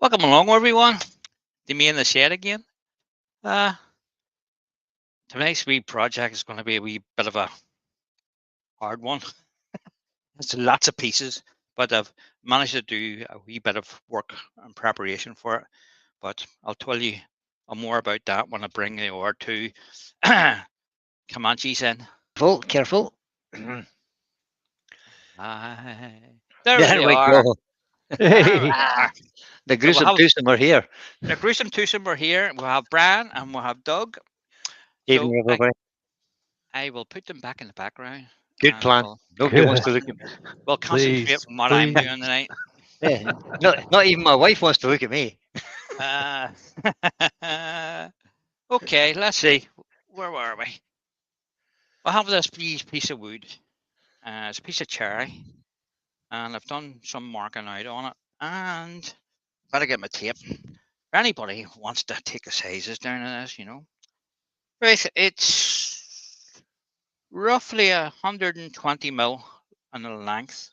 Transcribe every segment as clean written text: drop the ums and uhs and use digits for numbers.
Welcome along, everyone, to me in the shed again. Uh, Tonight's wee project is going to be a wee bit of a hard one. It's lots of pieces, but I've managed to do a wee bit of work and preparation for it. But I'll tell you more about that when I bring the or two Comanches in. Careful, careful. Aye. There There they we are. go. There we Hey, Ah, are. the So we'll gruesome have twosome are here. the gruesome twosome are here. We'll have Brian and we'll have Doug. So Evening, everybody. I will put them back in the background Good and plan. Nobody wants good. to look at me. we'll concentrate Please, on what I'm please. doing tonight. Yeah, not even my wife wants to look at me. Uh, okay, let's see. Where were we? I have this piece of wood. It's a piece of cherry, and I've done some marking out on it. And better get my tape. If anybody wants to take the sizes down on this, Right, it's roughly 120 mil in the length,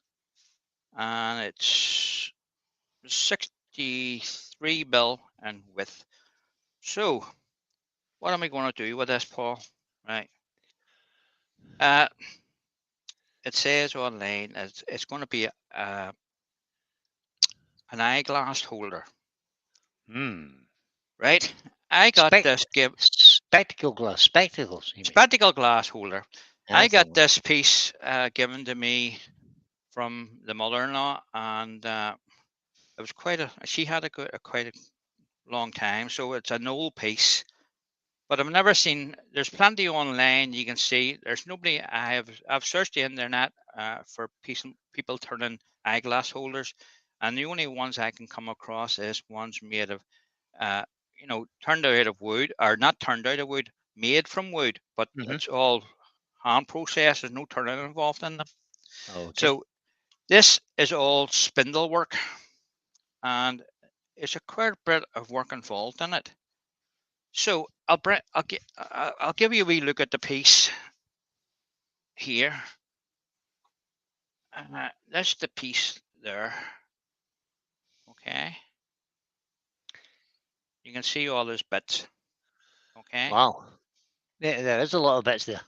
and it's 63 mil in width. So, what am I going to do with this, Paul? Right. Uh, it says online it's going to be an eyeglass holder, Hmm. right? I got Spec this spectacles, you mean? spectacle glass holder. I That's the got one. this piece given to me from the mother-in-law, and it was quite a. She had quite a long time, so it's an old piece. But I've never seen. There's plenty online. You can see. There's nobody. I've searched the internet for people turning eyeglass holders, and the only ones I can come across is ones made of, uh, turned out of wood, or not turned out of wood, made from wood, but Hmm. it's all hand processed. There's no turning involved in them. Okay. So this is all spindle work, and it's a quite a bit of work involved in it. So I'll give you a wee look at the piece here. That's the piece there. Okay, you can see all those bits. Okay, Wow. Yeah, there is a lot of bits there.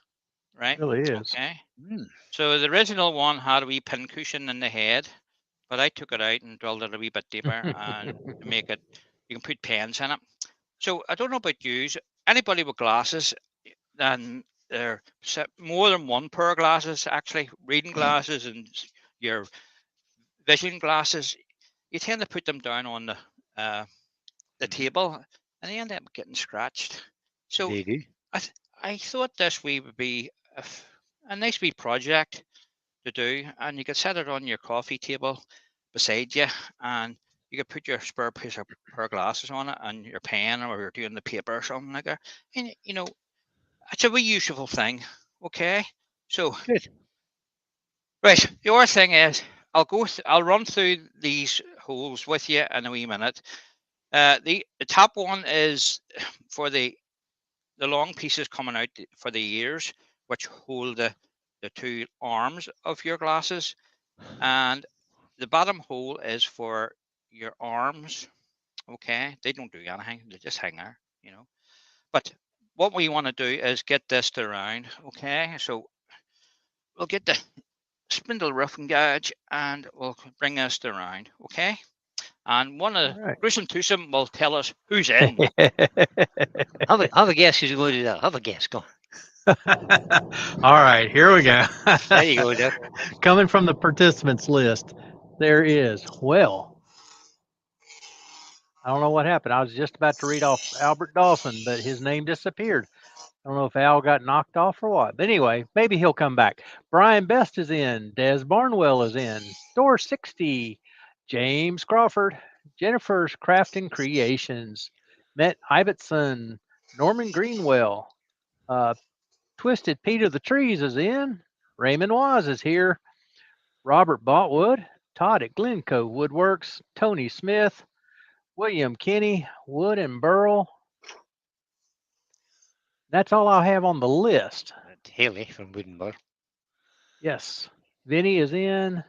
right. Really is. Okay. Hmm. So the original one had a wee pin cushion in the head, but I took it out and drilled it a wee bit deeper and to make it. You can put pens in it. So I don't know about you. Anybody with glasses, and there are more than one pair of glasses actually, reading glasses and your vision glasses, you tend to put them down on the Hmm. table and they end up getting scratched. So They do. I thought this would be a nice wee project to do, and you could set it on your coffee table beside you, and you could put your spare piece of pair of glasses on it and your pen, or you're doing the paper or something like that. And it's a reusable thing. Okay, so Good. right, the other thing is I'll run through these holes with you in a wee minute. The top one is for the long pieces coming out for the ears, which hold the two arms of your glasses, and the bottom hole is for your arms. Okay, they don't do anything; they just hang there, But what we want to do is get this to round. Okay, so we'll get the spindle roughing gauge and we'll bring this to round. Okay, and one of All the right. gruesome twosome will tell us who's in. Have a guess who's going to do that. Have a guess. Go on. All right, here we go. There you go, Doug. Coming from the participants list, there is, well, I don't know what happened. I was just about to read off Albert Dawson, but his name disappeared. I don't know if Al got knocked off or what. But anyway, maybe he'll come back. Brian Best is in. Des Barnwell is in. Door 60. James Crawford. Jennifer's Crafting Creations. Matt Ibbotson. Norman Greenwell. Uh, Twisted Peter the Trees is in. Raymond Waz is here. Robert Botwood. Todd at Glencoe Woodworks. Tony Smith. William Kinney. Wood and Burl. That's all I have on the list. Haley from Woodenburg. Yes. Vinny is in.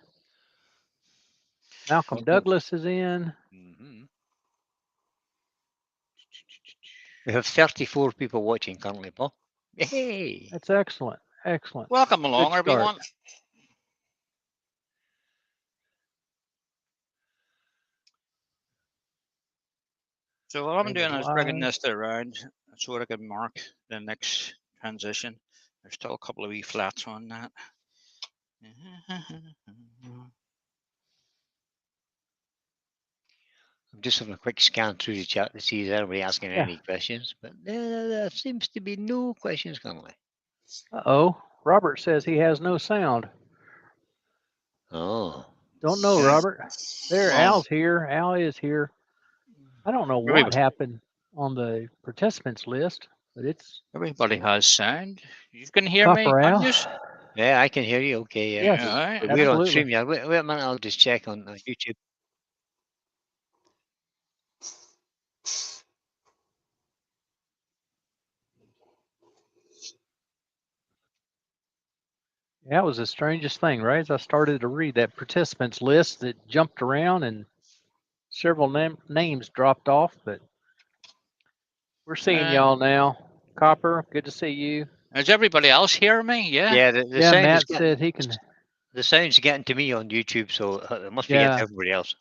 Malcolm Oh, Douglas is in. hmm. We have 34 people watching currently, Paul. Yay! That's excellent. Excellent. Welcome along, start. everyone. So what I'm Change doing it is bringing live. this around so I can mark the next transition. There's still a couple of wee flats on that. I'm just having a quick scan through the chat to see if anybody asking Yeah. any questions, but there seems to be no questions currently. Uh-oh. Robert says he has no sound. Oh. Don't know, Okay. Robert. There, Well, Al's here. Al is here. I don't know what Everybody- happened on the participants list, but it's everybody has sound. You can hear me, Copper Al. can't yous? Yeah, I can hear you. Okay, yeah. Yes, All right. But we're on absolutely. StreamYard. Wait a minute, I'll just check on YouTube. Yeah, it was the strangest thing, right? As I started to read that participants list that jumped around and several names dropped off, but we're seeing y'all now. Copper, good to see you. Does everybody else hear me? Yeah. Yeah, the Yeah, sound is Matt getting, said he can. the sound's getting to me on YouTube, so it must be Yeah. getting to everybody else.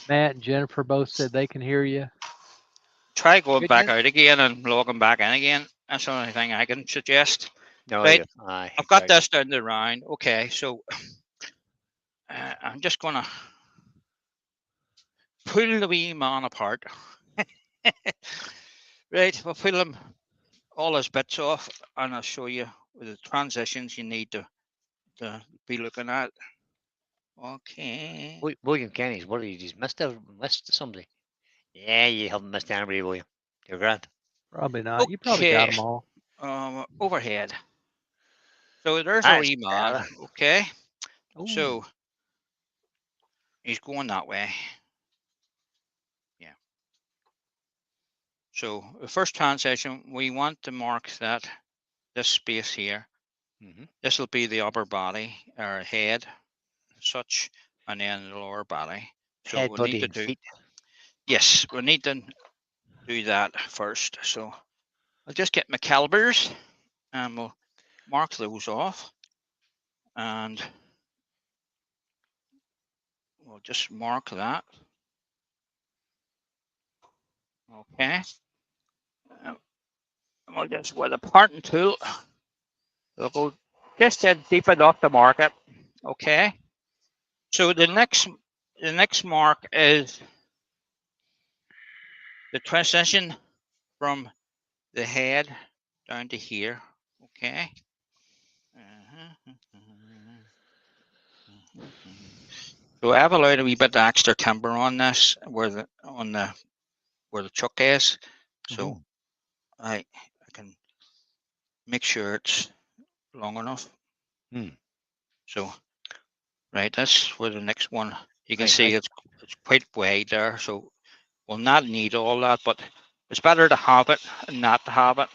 Matt and Jennifer both said they can hear you. Try going Good, back Jen? out again and logging back in again. That's the only thing I can suggest. No, Right. yeah, aye, I've got right. this down the round. Okay, so I'm just gonna pull the wee man apart. Right, we'll pull him all his bits off, and I'll show you the transitions you need to be looking at. Okay. William Kenny's worried he's missed somebody. Yeah, you haven't missed anybody, William. You're grand. Probably not. You probably got Okay. them all. Overhead. So there's a That's wee man. better. Okay. Ooh. So he's going that way. Yeah. So the first transition, we want to mark that this space here. Mhm. This will be the upper body or head, such, and then the lower body. So Head, we body, need to and do. feet. Yes, we need to do that first. So I'll just get my calibers and we'll mark those off. And we'll just mark that. Okay. And we'll just, with a parting tool, we'll go just in deep enough to mark it. Okay. So the next mark is the transition from the head down to here. Okay. So I've allowed a wee bit of extra timber on this where the chuck is. So I can make sure it's long enough. So right, that's where the next one you can see it's quite wide there. So we'll not need all that, but it's better to have it and not to have it.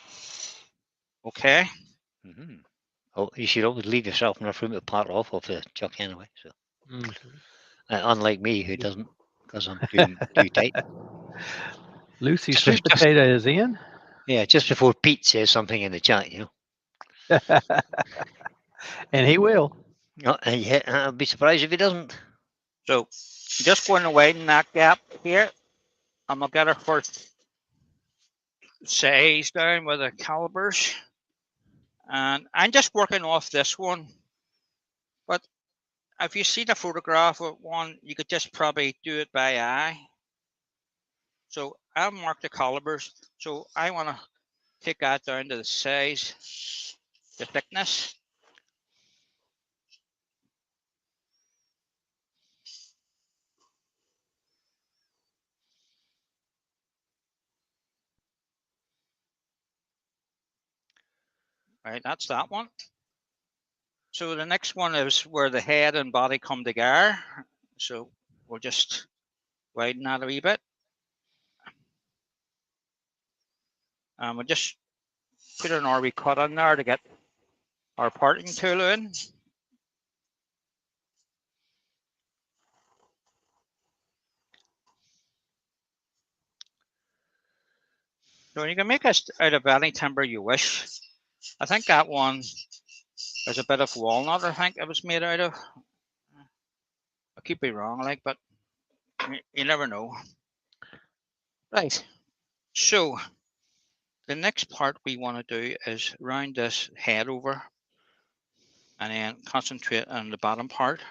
Okay. Mm-hmm. Oh, you should always leave yourself enough room to part off of the chuck anyway. So, unlike me, who doesn't, because I'm too tight. Lucy Sweet Potato is in. Yeah, just before Pete says something in the chat, you know. And he will. Oh, yeah, I'll be surprised if he doesn't. So just going to widen that gap here. I'm gonna get our first size down with the calibers. And I'm just working off this one. But if you see the photograph of one, you could just probably do it by eye. So I've marked the calibers. So I want to take that down to the size, the thickness. Right, that's that one. So the next one is where the head and body come together. So we'll just widen that a wee bit. And we'll just put an RV cut on there to get our parting tool in. So you can make it out of any timber you wish. I think that one is a bit of walnut. I think it was made out of. I could be wrong, like, but you never know. Right. So the next part we want to do is round this head over, and then concentrate on the bottom part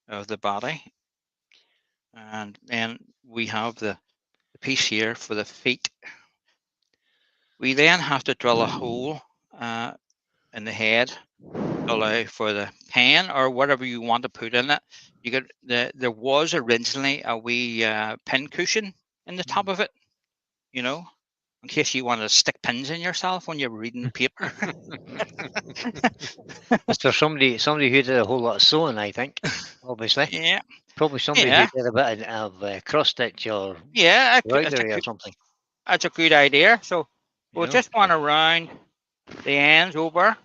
of the body, and then we have the piece here for the feet. We then have to drill a hole in the head, allow for the pen or whatever you want to put in it. You get there was originally a wee pin cushion in the top of it, you know, in case you want to stick pins in yourself when you're reading the paper. Is there somebody who did a whole lot of sewing? I think, obviously, Yeah, probably somebody yeah, who did a bit of cross stitch or yeah. embroidery or something. That's a good idea. So we'll Yeah. just want to round the ends over,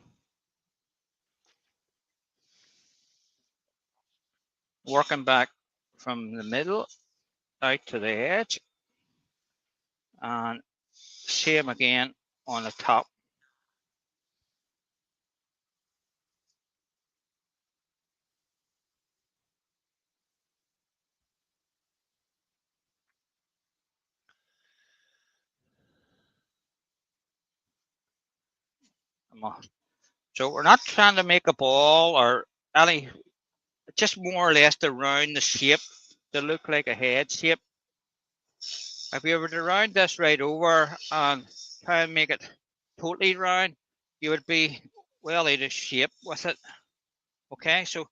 working back from the middle out to the edge, and same again on the top. So we're not trying to make a ball or any, just more or less to round the shape to look like a head shape. If you were to round this right over and try and make it totally round, you would be well out of shape with it. Okay, so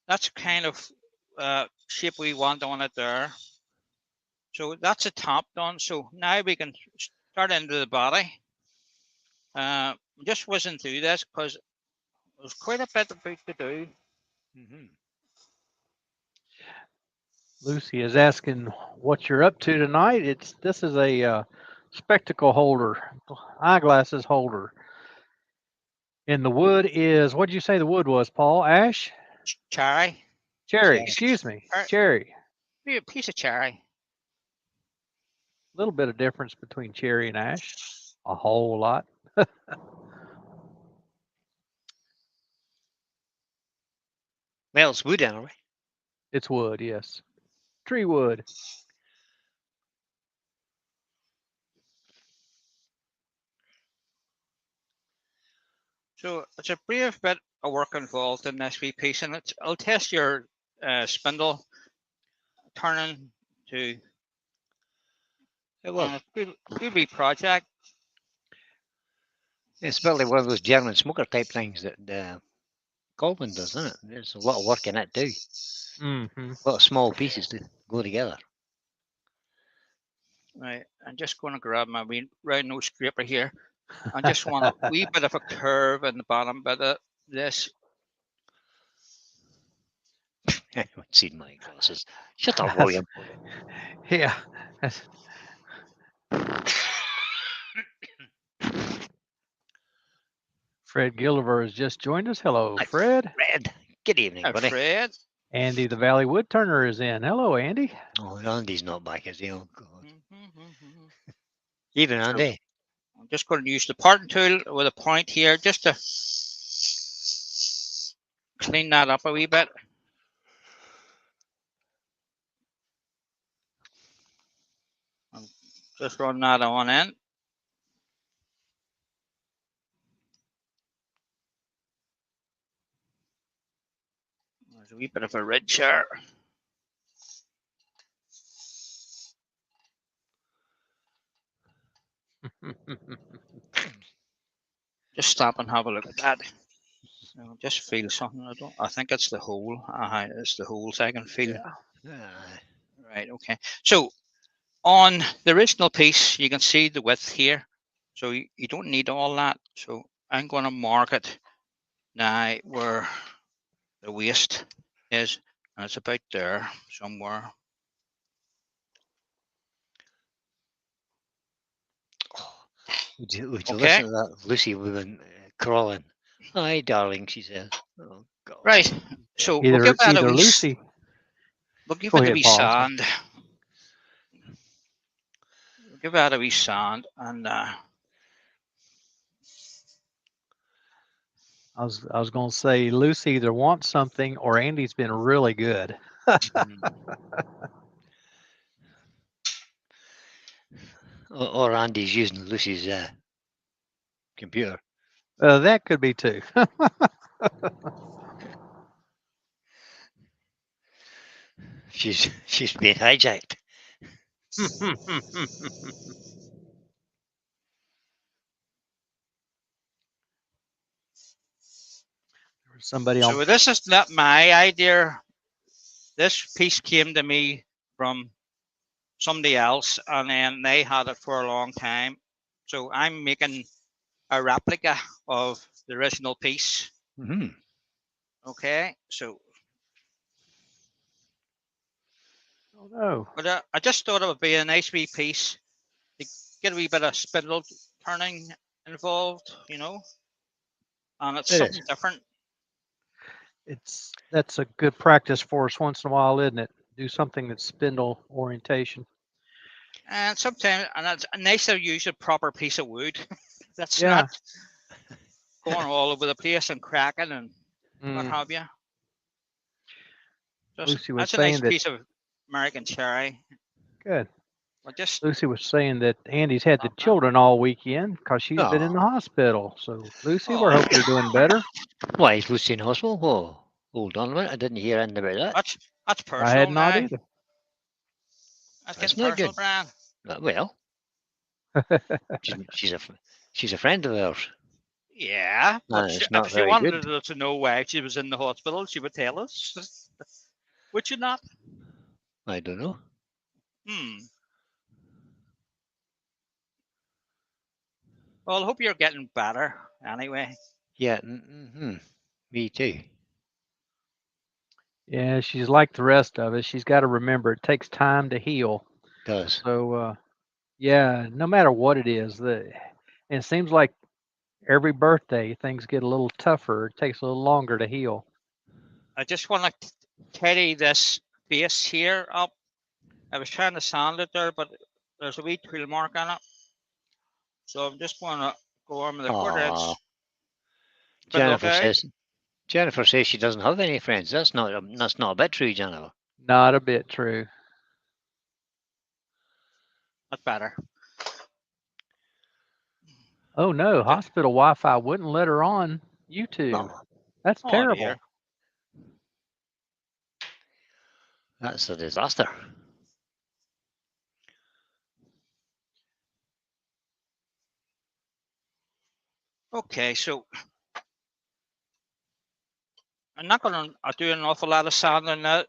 that's kind of shape we want on it there. So that's the top done. So now we can start into the body. Just whizzing through this because there's quite a bit about to do. Lucy is asking what you're up to tonight. This is a spectacle holder, eyeglasses holder. And the wood is, what did you say the wood was, Paul? Ash? Cherry. Cherry, Cherry. excuse me. Cher- Cherry. Be a piece of cherry. A little bit of difference between cherry and ash. A whole lot. Well, it's wood anyway. It's wood, yes. Tree wood. So it's a brave bit of work involved in this wee piece, and I'll test your spindle turning to Well, good wee project. it's probably one of those German smoker type things that Colvin does, isn't it? There's a lot of work in it too. Mm-hmm. A lot of small pieces to go together. Right, I'm just going to grab my wee round nose scraper here. I just want a wee bit of a curve in the bottom bit of this. I haven't seen my glasses. Shut up, William. Yeah. Fred Gilliver has just joined us. Hello, Hi, Fred. Fred. Good evening, buddy. Fred. Andy, the Valley Wood Turner, is in. Hello, Andy. Oh, Andy's not back, is he? Oh, God. Mm-hmm. Even Andy. I'm just going to use the parting tool with a point here just to clean that up a wee bit. And just run that on in. There's a wee bit of a ridge here. Just stop and have a look at that. So just feel something. I think it's the hole. It's the holes I can feel. Right. Okay. So on the original piece, you can see the width here. So you don't need all that. So I'm going to mark it now where the waist is, and it's about there somewhere. Would you Okay. listen to that Lucy woman crawling? Hi, darling, she says. Oh, God. Right. So we'll Either, give that a either wee, Lucy. we'll give Go it a ahead, wee Paul. sand. give that a wee sand, and I was going to say Lucy either wants something or Andy's been really good. Or Andy's using Lucy's computer. That could be too. She's been hijacked. Somebody on. so this is not my idea. This piece came to me from somebody else, and then they had it for a long time. So I'm making a replica of the original piece. Mm-hmm. Okay, so Oh no. but I just thought it would be a nice wee piece to get a wee bit of spindle turning involved, you know, and it's It something is. different. That's a good practice for us once in a while, isn't it? Do something that's spindle orientation. And sometimes, and it's nice to use a proper piece of wood. That's Yeah. not going all over the place and cracking and what Mm. have you. Just, Lucy was that's a nice saying that. piece of American cherry. Good. Well, just Lucy was saying that Andy's had the children all weekend because she's been in the hospital. So Lucy, we're hoping you're doing better. Why is Lucy in hospital? Oh, hold on a minute. I didn't hear anything about that. that's personal. I had not now. either. That's That's getting not personal, good. Brian. Well, she's a friend of ours. Yeah, but It's not if she very wanted good. to know why she was in the hospital, she would tell us. Would you not? I don't know. Well, I hope you're getting better anyway. Yeah. Mm-hmm. Me too. Yeah, she's like the rest of us. She's got to remember it takes time to heal. Does. So, yeah, no matter what it is, and it seems like every birthday things get a little tougher. It takes a little longer to heal. I just want to tidy this base here up. I was trying to sand it there, but there's a wee tool mark on it. So I'm just going to go on with the quarter inch. Jennifer says she doesn't have any friends. That's not a bit true, Jennifer. Not a bit true. That's better. Oh no, hospital Wi-Fi wouldn't let her on YouTube. No. That's terrible. Dear. That's a disaster. Okay, so I'm not going to do an awful lot of sanding now.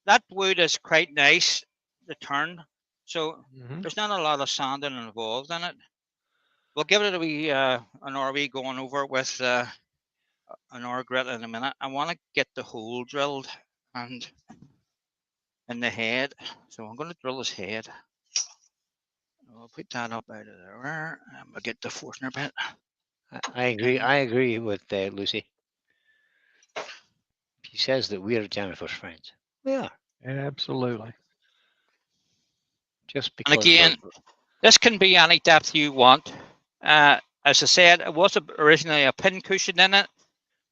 That wood is quite nice to turn, so there's not a lot of sanding involved in it. We'll give it a wee an RV going over it with an R grit in a minute. I want to get the hole drilled and in the head, so I'm going to drill his head. I'll put that up out of there and we'll get the Forstner bit. I agree. I agree with Lucy. She says that we're Jennifer's friends. We are. Absolutely. Just because. And again, this can be any depth you want. As I said, it was originally a pin cushion in it.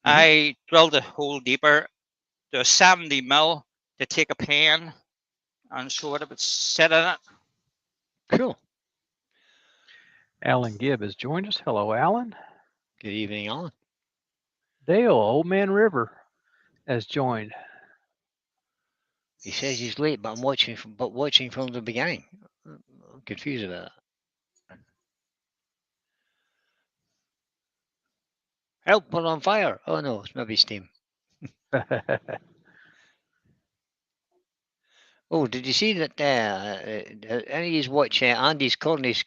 I drilled a hole deeper to a 70 mil to take a pen and so it would sit in it. Cool. Alan Gibb has joined us. Hello, Alan. Good evening, Alan. Dale, Old Man River, has joined. He says he's late, but I'm watching from the beginning. I'm confused about that. Help, we're on fire. Oh no, it's maybe steam. Oh, did you see that? Any of you watch Andy's Cornish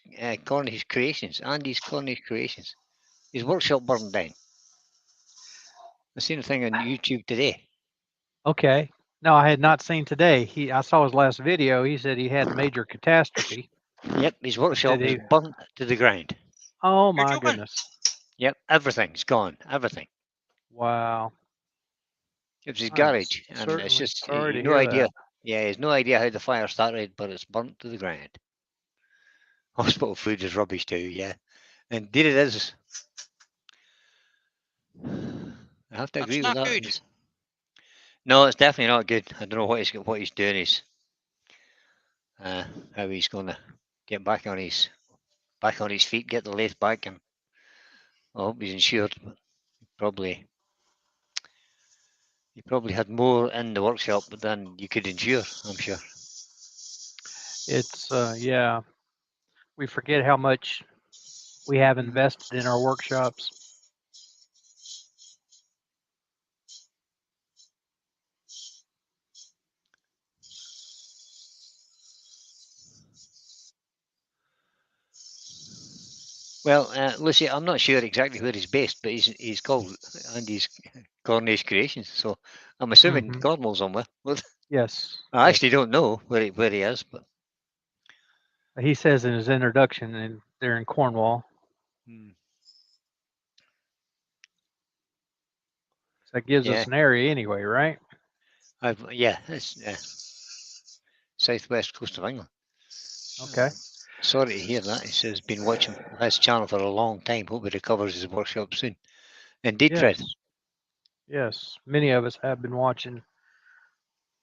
Creations? Andy's Cornish Creations. His workshop burned down. I seen a thing on YouTube today. Okay. No, I had not seen today. I saw his last video. He said he had major catastrophe. Yep, his workshop is burnt to the ground. Oh my goodness. Yep, everything's gone. Everything. Wow. It was his garage, and it's just no idea. Yeah, he has no idea how the fire started, but it's burnt to the ground. Hospital food is rubbish too, yeah. Indeed it is. I have to That's agree with not that. good. No, it's definitely not good. I don't know what he's doing. How he's going to get back on his feet, get the lathe back, and I hope he's insured. But he probably had more in the workshop than you could insure, I'm sure. It's yeah. We forget how much we have invested in our workshops. Well, Lucy, I'm not sure exactly where he's based, but he's called Andy's Cornish Creations, so I'm assuming Mhm. Cornwall somewhere. Well, Yes. I yes. actually don't know where he is, but He says in his introduction, and they're in Cornwall. So that gives yeah, us an area anyway, right? it's southwest coast of England. Okay. Sorry to hear that. He says been watching his channel for a long time. Hope he recovers his workshop soon. Indeed, Fred. Yes. Yes. Many of us have been watching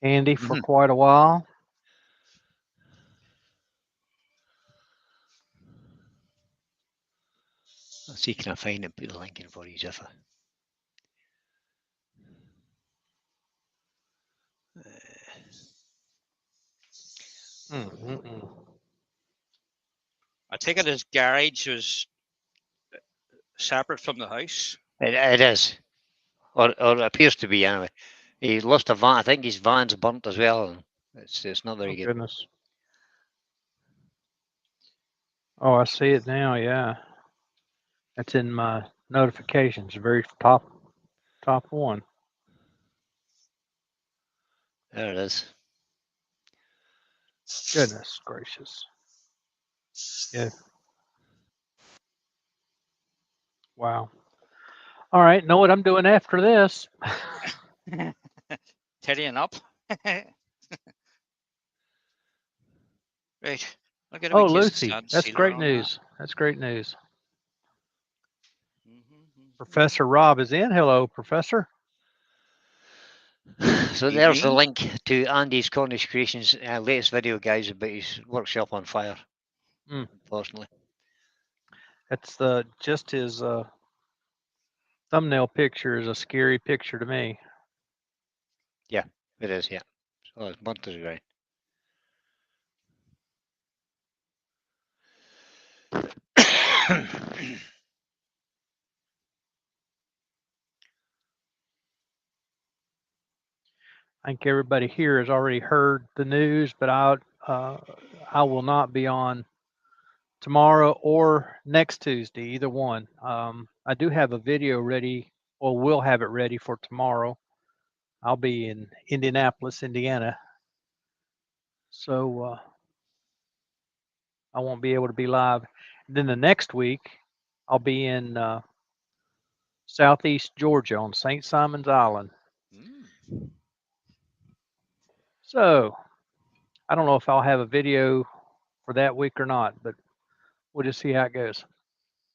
Andy for Mhm. quite a while. Let's see, can I find it? Put the link in for you, Ziffa. I take it his garage was separate from the house. It is, or it appears to be anyway. He lost a van. I think his van's burnt as well. And it's not very Oh, good. goodness. Oh, I see it now. Yeah. That's in my notifications. Very top one. There it is. Goodness gracious. Yeah. Wow. All right. Know what I'm doing after this? Tidying up. Right. I'll get a Oh, wee case of Lucy. sand That's sealer great on news. That's great news. that. Professor Rob is in. Hello, Professor. So there's the Evening. link to Andy's Cornish Creations latest video, guys, about his workshop on fire. Unfortunately, That's just his thumbnail picture is a scary picture to me. it is. Yeah. So it's burnt to the ground. I think everybody here has already heard the news, but I will not be on tomorrow or next Tuesday, either one. I do have a video ready, or will have it ready for tomorrow. I'll be in Indianapolis, Indiana, so I won't be able to be live. Then the next week, I'll be in Southeast Georgia on St. Simon's Island. So I don't know if I'll have a video for that week or not, but we'll just see how it goes.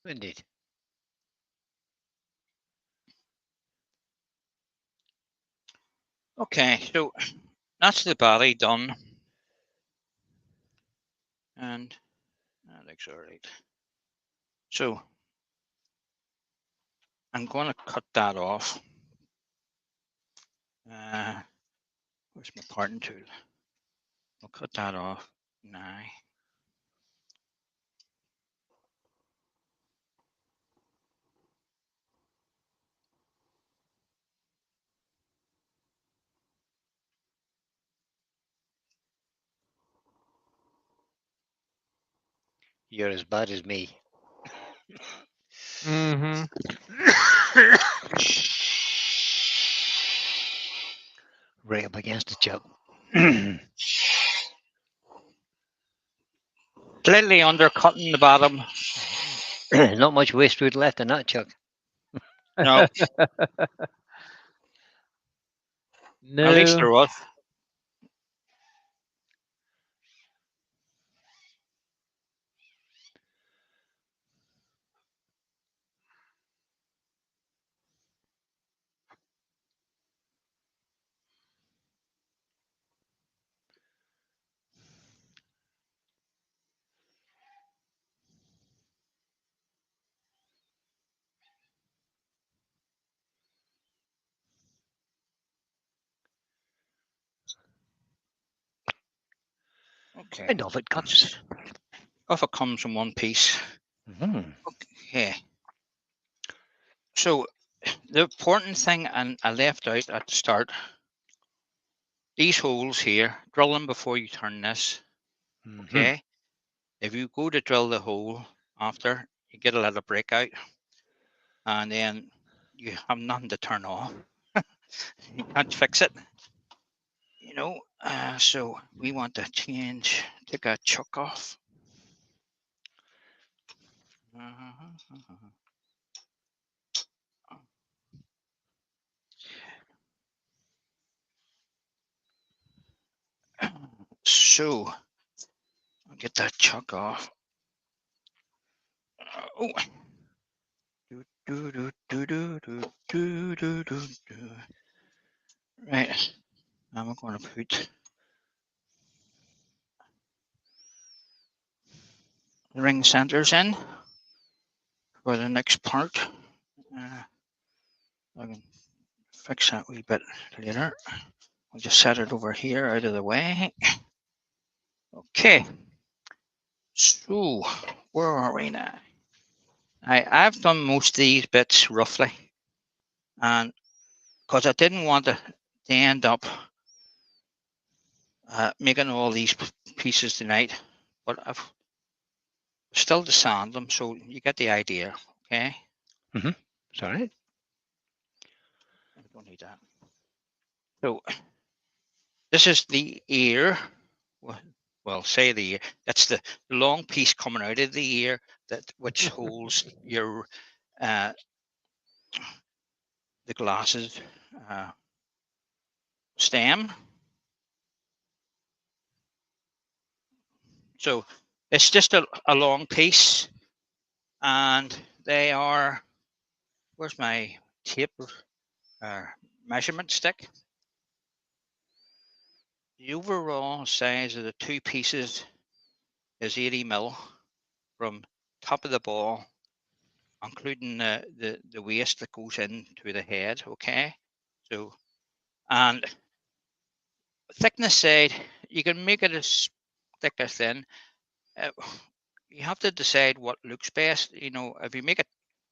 Indeed. Okay, so that's the body done. And that looks all right. So I'm going to cut that off. Where's my parting tool? I'll cut that off now. You're as bad as me. Mm-hmm. Right up against the chuck. Slightly undercutting the bottom. Not much waste wood left in that chuck. No, No. at least there was. Okay. And off it comes. Off it comes in one piece. Mhm. Okay. So the important thing, and I left out at the start, these holes here, drill them before you turn this. Mhm. Okay. If you go to drill the hole after, you get a little breakout, and then you have nothing to turn off. You can't fix it. You know, so we want to take a chuck off. So I'll get that chuck off. Oh. Right. Now we're going to put the ring centers in for the next part. I can fix that wee bit later. I'll just set it over here out of the way. Okay. So where are we now? I've done most of these bits roughly, and because I didn't want to end up making all these pieces tonight, but I've still to sand them, so you get the idea. Okay. Sorry. I don't need that. So this is the ear. Well, say the ear. That's the long piece coming out of the ear which holds your the glasses stem. So it's just a long piece, and they are. Where's my tape measurement stick? The overall size of the two pieces is 80 mil from top of the ball, including the waste that goes into the head. Okay, so and thickness side, you can make it as thick or thin. You have to decide what looks best. You know, if you make a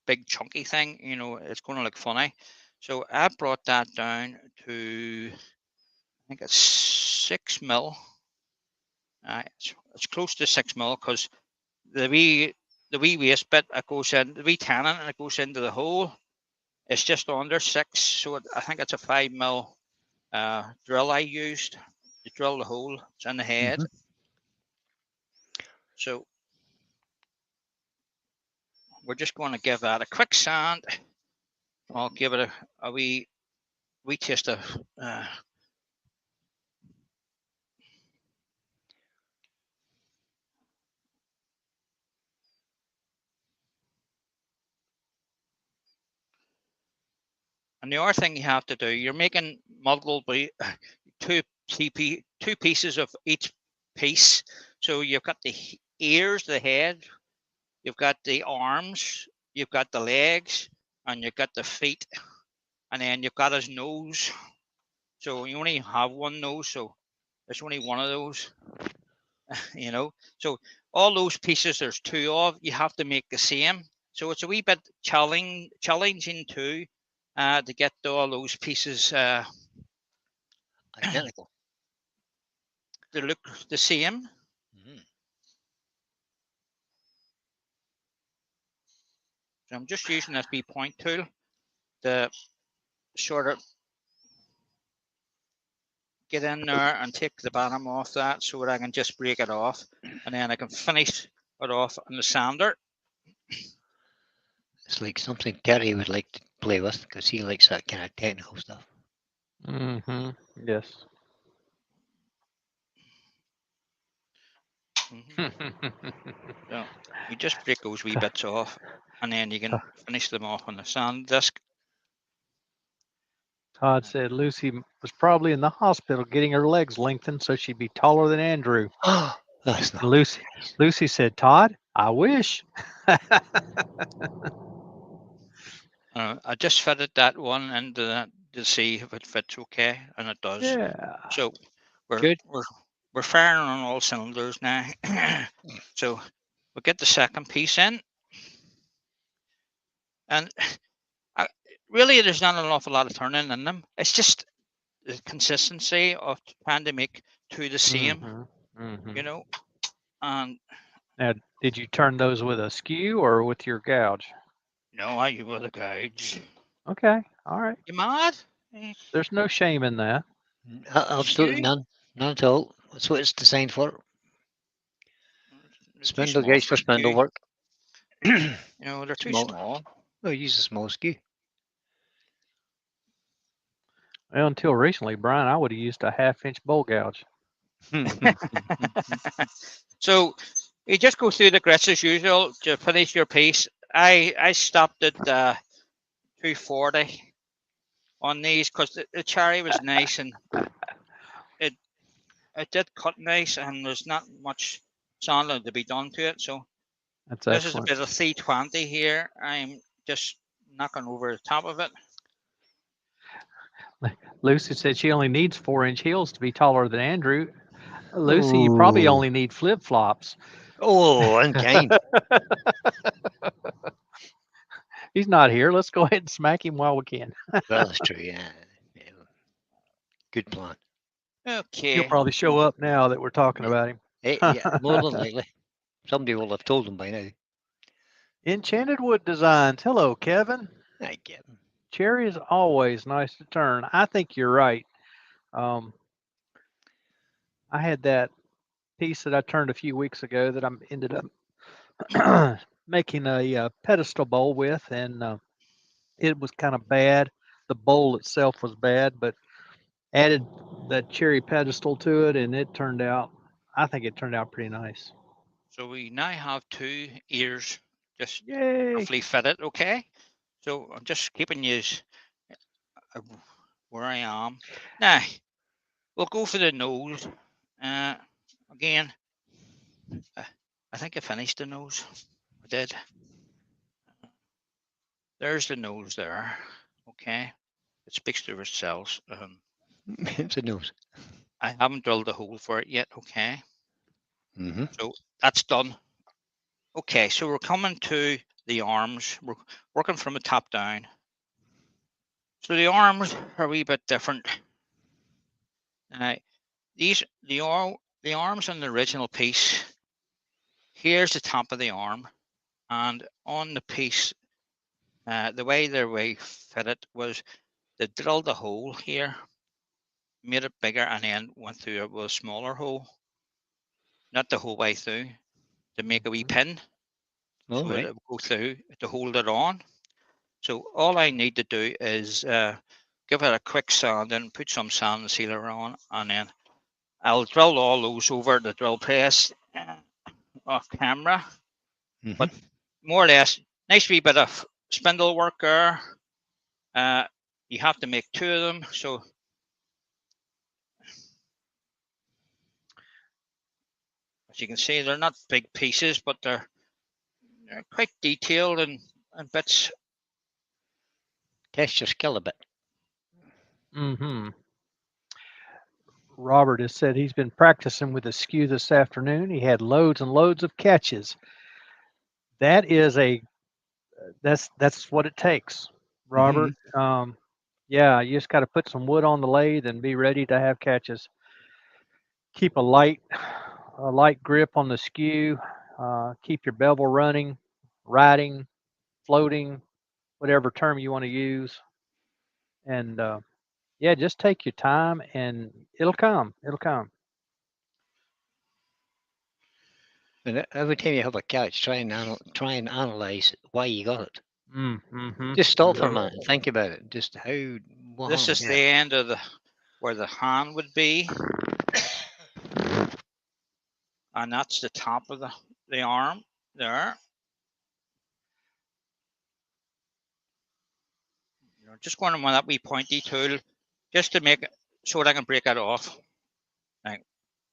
big chunky thing, you know, it's going to look funny. So I brought that down to, I think it's 6 mil. It's close to 6 mil because the wee waste bit that goes in, the wee tannin that goes into the hole, it's just under 6. So I think it's a 5 mil drill I used to drill the hole. It's in the head. So we're just going to give that a quick sand. I'll give it a wee taste of and the other thing you have to do, you're making multiple two pieces of each piece. So you've got the ears, the head, you've got the arms, you've got the legs, and you've got the feet, and then you've got his nose. So you only have one nose, so there's only one of those, you know. So all those pieces, there's two of, you have to make the same. So it's a wee bit challenging too, to get all those pieces Identical. to look the same. So I'm just using this wee point tool to sort of get in there and take the bottom off that so that I can just break it off, and then I can finish it off on the sander. It's like something Terry would like to play with because he likes that kind of technical stuff. Mm-hmm. Yes. So you just break those wee bits off, and then you can finish them off on the sand disc. Todd said Lucy was probably in the hospital getting her legs lengthened so she'd be taller than Andrew. Oh, that's not Lucy said, Todd, I wish. I just fitted that one into that to see if it fits okay, and it does. Yeah. So we're Good. we're we're firing on all cylinders now. So we'll get the second piece in, and really there's not an awful lot of turning in them. It's just the consistency of trying to make two the same, you know. And Now, did you turn those with a skew or with your gouge? no, I use with a gouge. Okay, all right. You mad? There's no shame in that. Absolutely Skew? none. None at all. That's what it's designed for. They're too Spindle small gauge for spindle skew. work. You know, they're too Small. small. Well, use a small skew. Well, until recently, Brian, I would have used a 1/2-inch bowl gouge. So you just go through the grits as usual to finish your piece. I stopped at 240 on these because the cherry was nice and it did cut nice and there's not much sanding to be done to it. So That's this is a excellent. bit of 320 here. I'm just knocking over the top of it. Lucy said she only needs 4-inch heels to be taller than Andrew. Lucy, you probably Ooh. only need flip flops. Oh, unkind. He's not here. Let's go ahead and smack him while we can. Well, that's true. Yeah. Good plan. He'll Okay. probably show up now that we're talking about him. Yeah, more than likely. Somebody will have told him by now. Enchanted Wood Designs. Hello, Kevin. I get him. Cherry is always nice to turn. I think you're right. I had that piece that I turned a few weeks ago that I ended up making a pedestal bowl with, and it was kind of bad. The bowl itself was bad, but added that cherry pedestal to it, and it turned out. I think it turned out pretty nice. So we now have two ears just Yay! roughly fitted. Okay. So I'm just keeping you where I am. Now, we'll go for the nose. Again, I think I finished the nose. I did. There's the nose there. Okay. It speaks to itself. It's a nose. I haven't drilled a hole for it yet. Okay. Mm-hmm. So that's done. Okay. So we're coming to the arms. We're working from the top down. So the arms are a wee bit different. The arms on the original piece. Here's the top of the arm, and on the piece, the way they fitted was they drilled a hole here, made it bigger, and then went through it with a smaller hole, not the whole way through, to make a wee pin, All so right. it will go through to hold it on. So all I need to do is give it a quick sand and put some sand sealer on, and then I'll drill all those over the drill press off camera. Mm-hmm. But more or less, nice wee bit of spindle work there. You have to make two of them, so as you can see, they're not big pieces, but they're quite detailed and bits. Test your skill a bit. Mm-hmm. Robert has said he's been practicing with a skew this afternoon. He had loads and loads of catches. That is that's what it takes, Robert. Yeah, you just got to put some wood on the lathe and be ready to have catches. Keep a light grip on the skew. Keep your bevel running, riding, floating, whatever term you want to use. And yeah, just take your time and it'll come. It'll come. And every time you have a catch, try and analyze why you got it. Mm-hmm. Just stop for a minute and think about it. Just how. What This is happened the end of where the hand would be, and that's the top of the arm there. Just going on with that wee pointy tool, just to make it so that I can break it off. Like,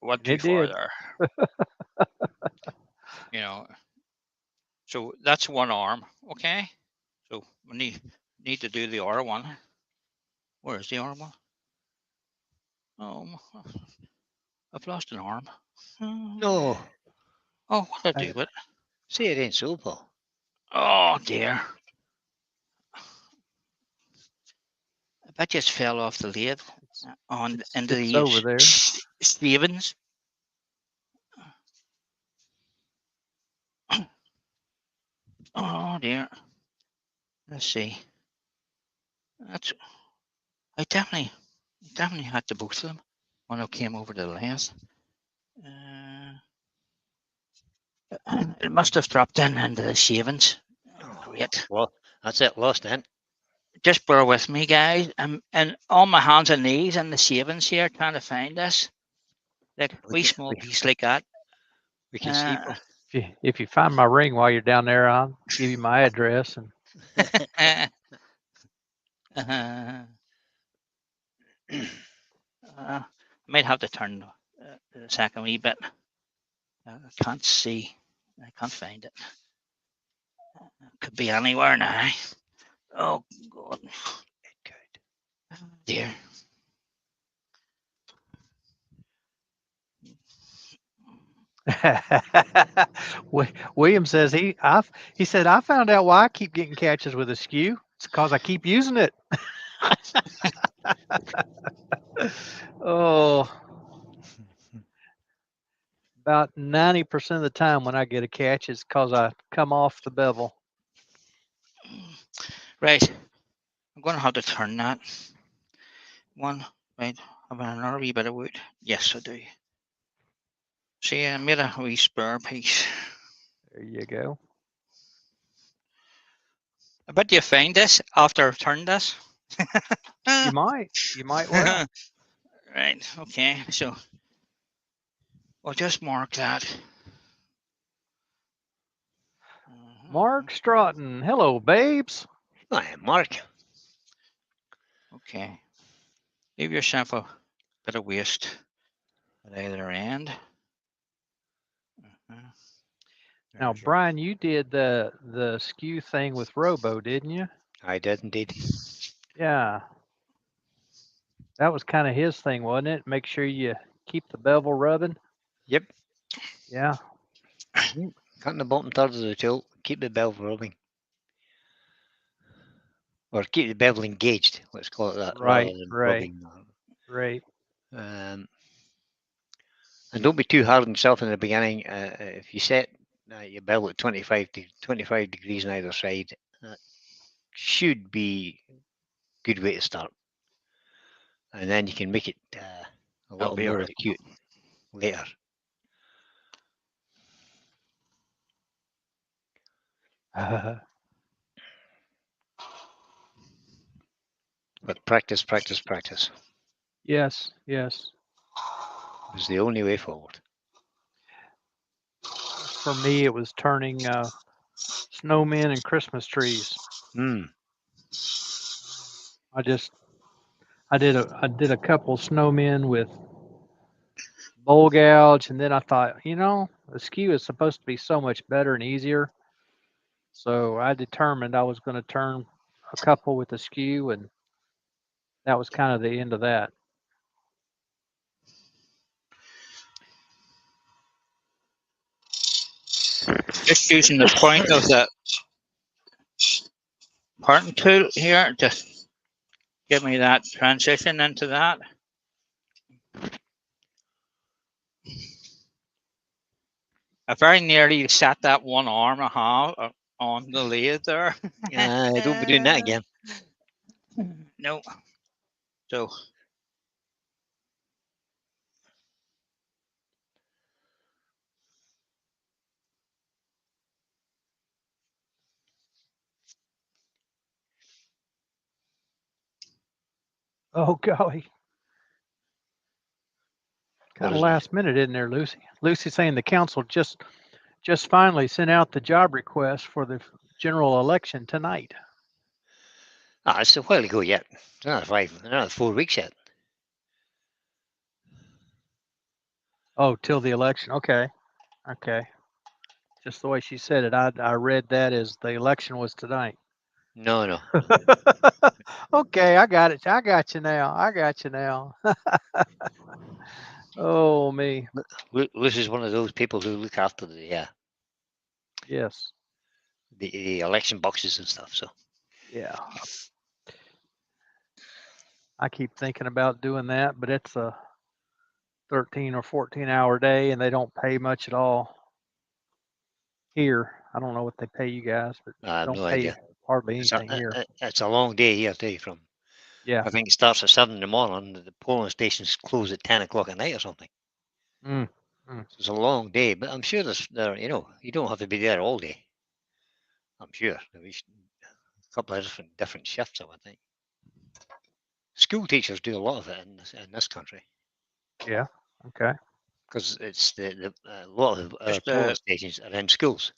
what too It far did. there? So that's one arm. Okay. So we need to do the other one. Where is the other one? Oh, I've lost an arm. Hmm. No. Oh, what did I do with it? Say it ain't so, Paul. Oh dear. I just fell off the lathe on into It's the over there. Stevens. Oh dear. Let's see. That's I definitely had the both of them when I came over to the lathe. It must have dropped in into the shavings. Great. Well, that's it. Lost then. Just bear with me, guys. I'm and on my hands and knees in the shavings here trying to find this. Like wee can- small we- piece like that. We can see. Uh, If you find my ring while you're down there, I'll give you my address. And I might have to turn the second wee bit. I can't see. I can't find it. Could be anywhere now. Oh God. Dear. William says he said I found out why I keep getting catches with a skew. It's because I keep using it. Oh, about 90% of the time when I get a catch, it's because I come off the bevel. Right. I'm going to have to turn that. One. Right. Have another wee bit of wood. Yes, I do. See, I made a wee spare piece. There you go. I bet you find this after I've turned this. You might well. Right. Okay. So we'll just mark that. Mark Stroughton. Hello, babes. Hi, Mark. Okay. Leave yourself a bit of waste at either end. Now, There's your- Brian, you did the skew thing with Robo, didn't you? I did indeed. Yeah. That was kind of his thing, wasn't it? Make sure you keep the bevel rubbing. Yep. Yeah. Cutting the bottom third of the tool. Keep the bevel rubbing. Or keep the bevel engaged. Let's call it that. Right, Rather than right. rubbing. Right. And don't be too hard on yourself in the beginning. If you set your bevel at 25 degrees on either side, that should be a good way to start. And then you can make it a little be more alright. acute later. But practice, practice, practice Yes, yes. is the only way forward. For me, it was turning snowmen and Christmas trees. I did a couple snowmen with bowl gouge, and then I thought, the skew is supposed to be so much better and easier. So I determined I was going to turn a couple with the skew, and that was kind of the end of that. Just using the point of the parting tool here, just give me that transition into that. I very nearly sat that one arm I have on the lathe there. Don't be doing that again. No. So Oh golly. Kind of last minute, isn't there, Lucy? Lucy saying the council just finally sent out the job request for the general election tonight. It's a while ago yet. It's another 4 weeks yet. Oh, till the election. Okay. Just the way she said it, I read that as the election was tonight. No. Okay, I got it. I got you now. Oh me. Lucy's one of those people who look after Yes. the election boxes and stuff. So Yeah. I keep thinking about doing that, but it's a 13 or 14-hour day, and they don't pay much at all here. I don't know what they pay you guys, but I have don't no pay idea. hardly It's anything here. it's a long day here too. From Yeah. I think it starts at 7 in the morning. The polling stations close at 10 o'clock at night or something. Mm. So it's a long day, but I'm sure you don't have to be there all day. I'm sure there'll be a couple of different shifts. I would think. School teachers do a lot of it in this country Yeah. Okay. because it's a lot of Just polling stations are in schools,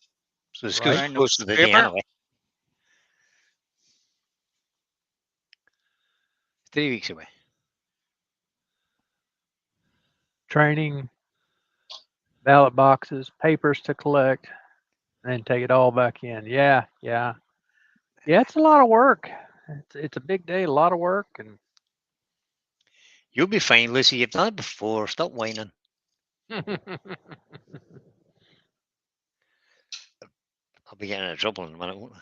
so the schools Right. are close to the day Newspaper. anyway. 3 weeks away. Training, ballot boxes, papers to collect, and then take it all back in. Yeah. Yeah. Yeah. It's a lot of work. It's a big day, a lot of work, and You'll be fine, Lucy. You've done it before. Stop whining. I'll be getting into trouble in a minute, won't I?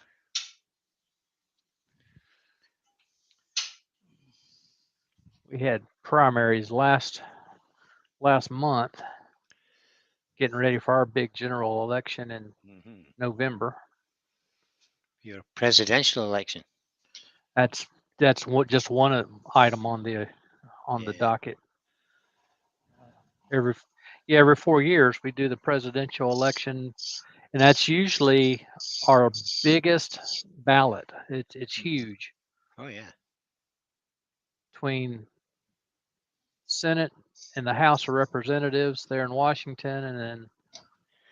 we had primaries last month, getting ready for our big general election in November. Your presidential election. That's just one item on the docket. Every 4 years we do the presidential election, and that's usually our biggest ballot. It's huge. Oh yeah. Between Senate and the House of Representatives there in Washington, and then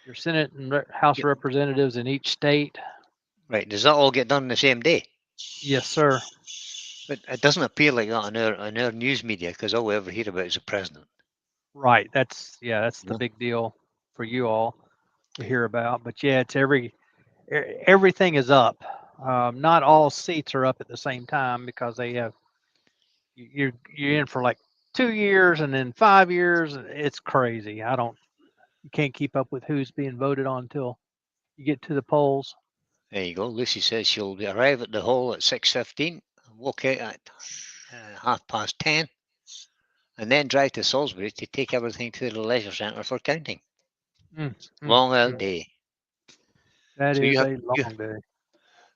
your Senate and House of Representatives in each state. Right. Does that all get done the same day? Yes, sir. But it doesn't appear like that on our news media because all we ever hear about is the president. Right. That's the No. big deal for you all to hear about. But yeah, it's everything is up. Not all seats are up at the same time because they have you're in for like 2 years and then 5 years. It's crazy. You can't keep up with who's being voted on until you get to the polls. There you go. Lucy says she'll arrive at the hall at 6:15 and walk out at 10:30, and then drive to Salisbury to take everything to the leisure centre for counting. Long old day. That So is you have- a you- long day.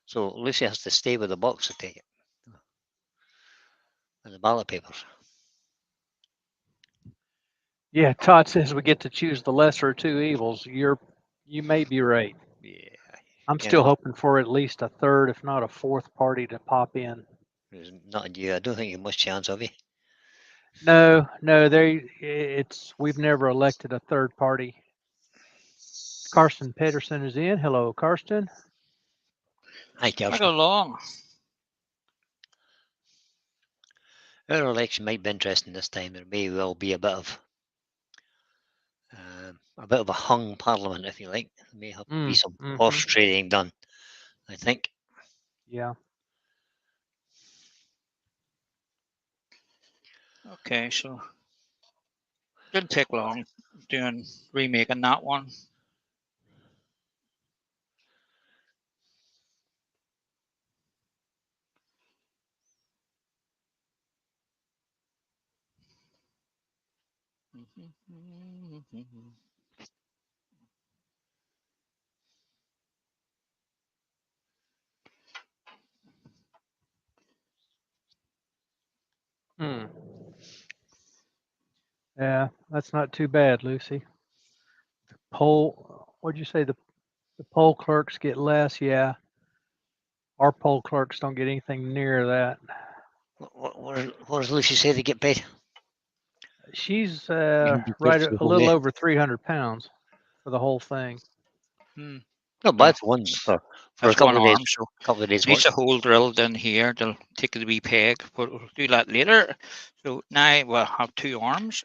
So Lucy has to stay with the box to take it and the ballot papers. Yeah, Todd says we get to choose the lesser of two evils. You may be right. Yeah. I'm Yeah, still no. hoping for at least a third, if not a fourth party to pop in. There's not you. I don't think you have much chance of it. No, we've never elected a third party. Karsten Pedersen is in. Hello, Karsten. Hi, I Kirsten. go along. Our election might be interesting this time. There may well be a bit of a hung parliament, if you like. There may have to be some horse trading done, I think. Yeah. Okay, so didn't take long remaking that one. Yeah, that's not too bad, Lucy. What'd you say? The poll clerks get less? Yeah. Our poll clerks don't get anything near that. What does Lucy say they get paid? She's right a little over 300 pounds for the whole thing. Not bad for one for a couple of days. So Couple of days. there's a hole drilled in here. They'll take the wee peg, but we'll do that later. So now we'll have 2 arms.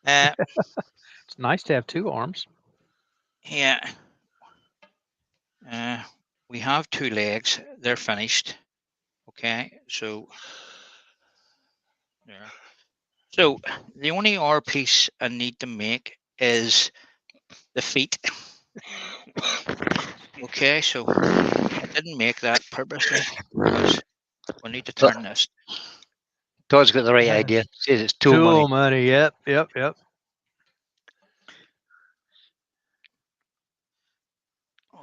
It's nice to have 2 arms. Yeah. We have 2 legs. They're finished. Okay, so yeah. So the only R piece I need to make is the feet. Okay, so I didn't make that purposely because we need to turn this. Todd's got the right idea. Says it's tool Tool money. money. Yep. Yep. Yep.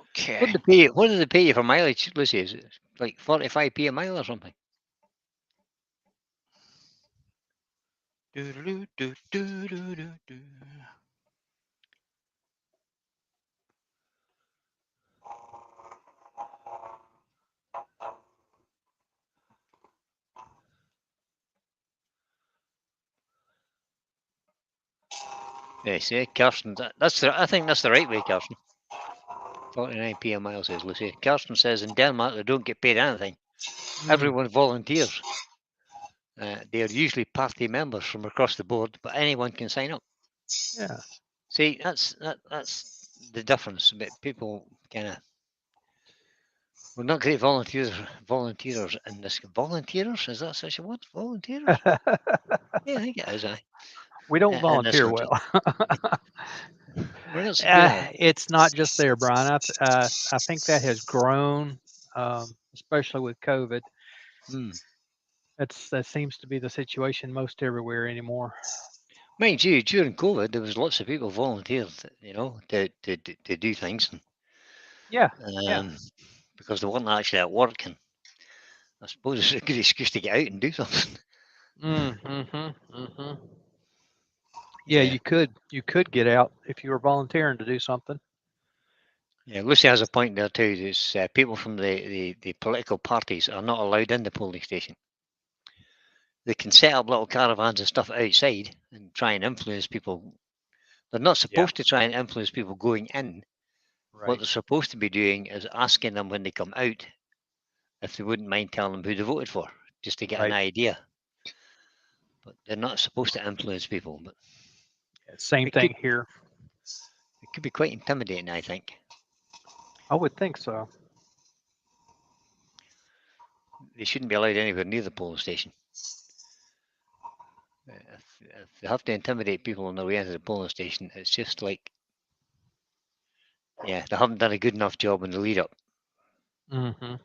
Okay. What do they pay you for mileage, Lucy? Is it like 45p a mile or something? Do-do-do-do-do-do-do. Yeah, see, Kirsten, I think that's the right way, Kirsten. 49p a mile, says Lucy. Kirsten says in Denmark they don't get paid anything. Everyone volunteers. They are usually party members from across the board, but anyone can sign up. Yeah. See, that's the difference. But people kind of, we're not great volunteers in this. Volunteers, is that such a word? Volunteers? Yeah, I think it is. We don't In this volunteer country, well. we're not so good at it. It's not just there, Brian. I think that has grown, especially with COVID. Hmm. That seems to be the situation most everywhere anymore. Mind you, during COVID, there was lots of people volunteered, to do things, Yeah. because they weren't actually at work, and I suppose it's a good excuse to get out and do something. Yeah, Yeah. you could get out if you were volunteering to do something. Yeah, Lucy has a point there too. Is people from the political parties are not allowed in the polling station. They can set up little caravans and stuff outside and try and influence people. They're not supposed to try and influence people going in. What Right. they're supposed to be doing is asking them when they come out if they wouldn't mind telling them who they voted for, just to get an Right. idea. But they're not supposed to influence people. But Same it thing here. it could be quite intimidating, I think. I would think so. They shouldn't be allowed anywhere near the polling station. If they have to intimidate people on their way into the polling station, it's just like, yeah, they haven't done a good enough job in the lead up. Mm-hmm.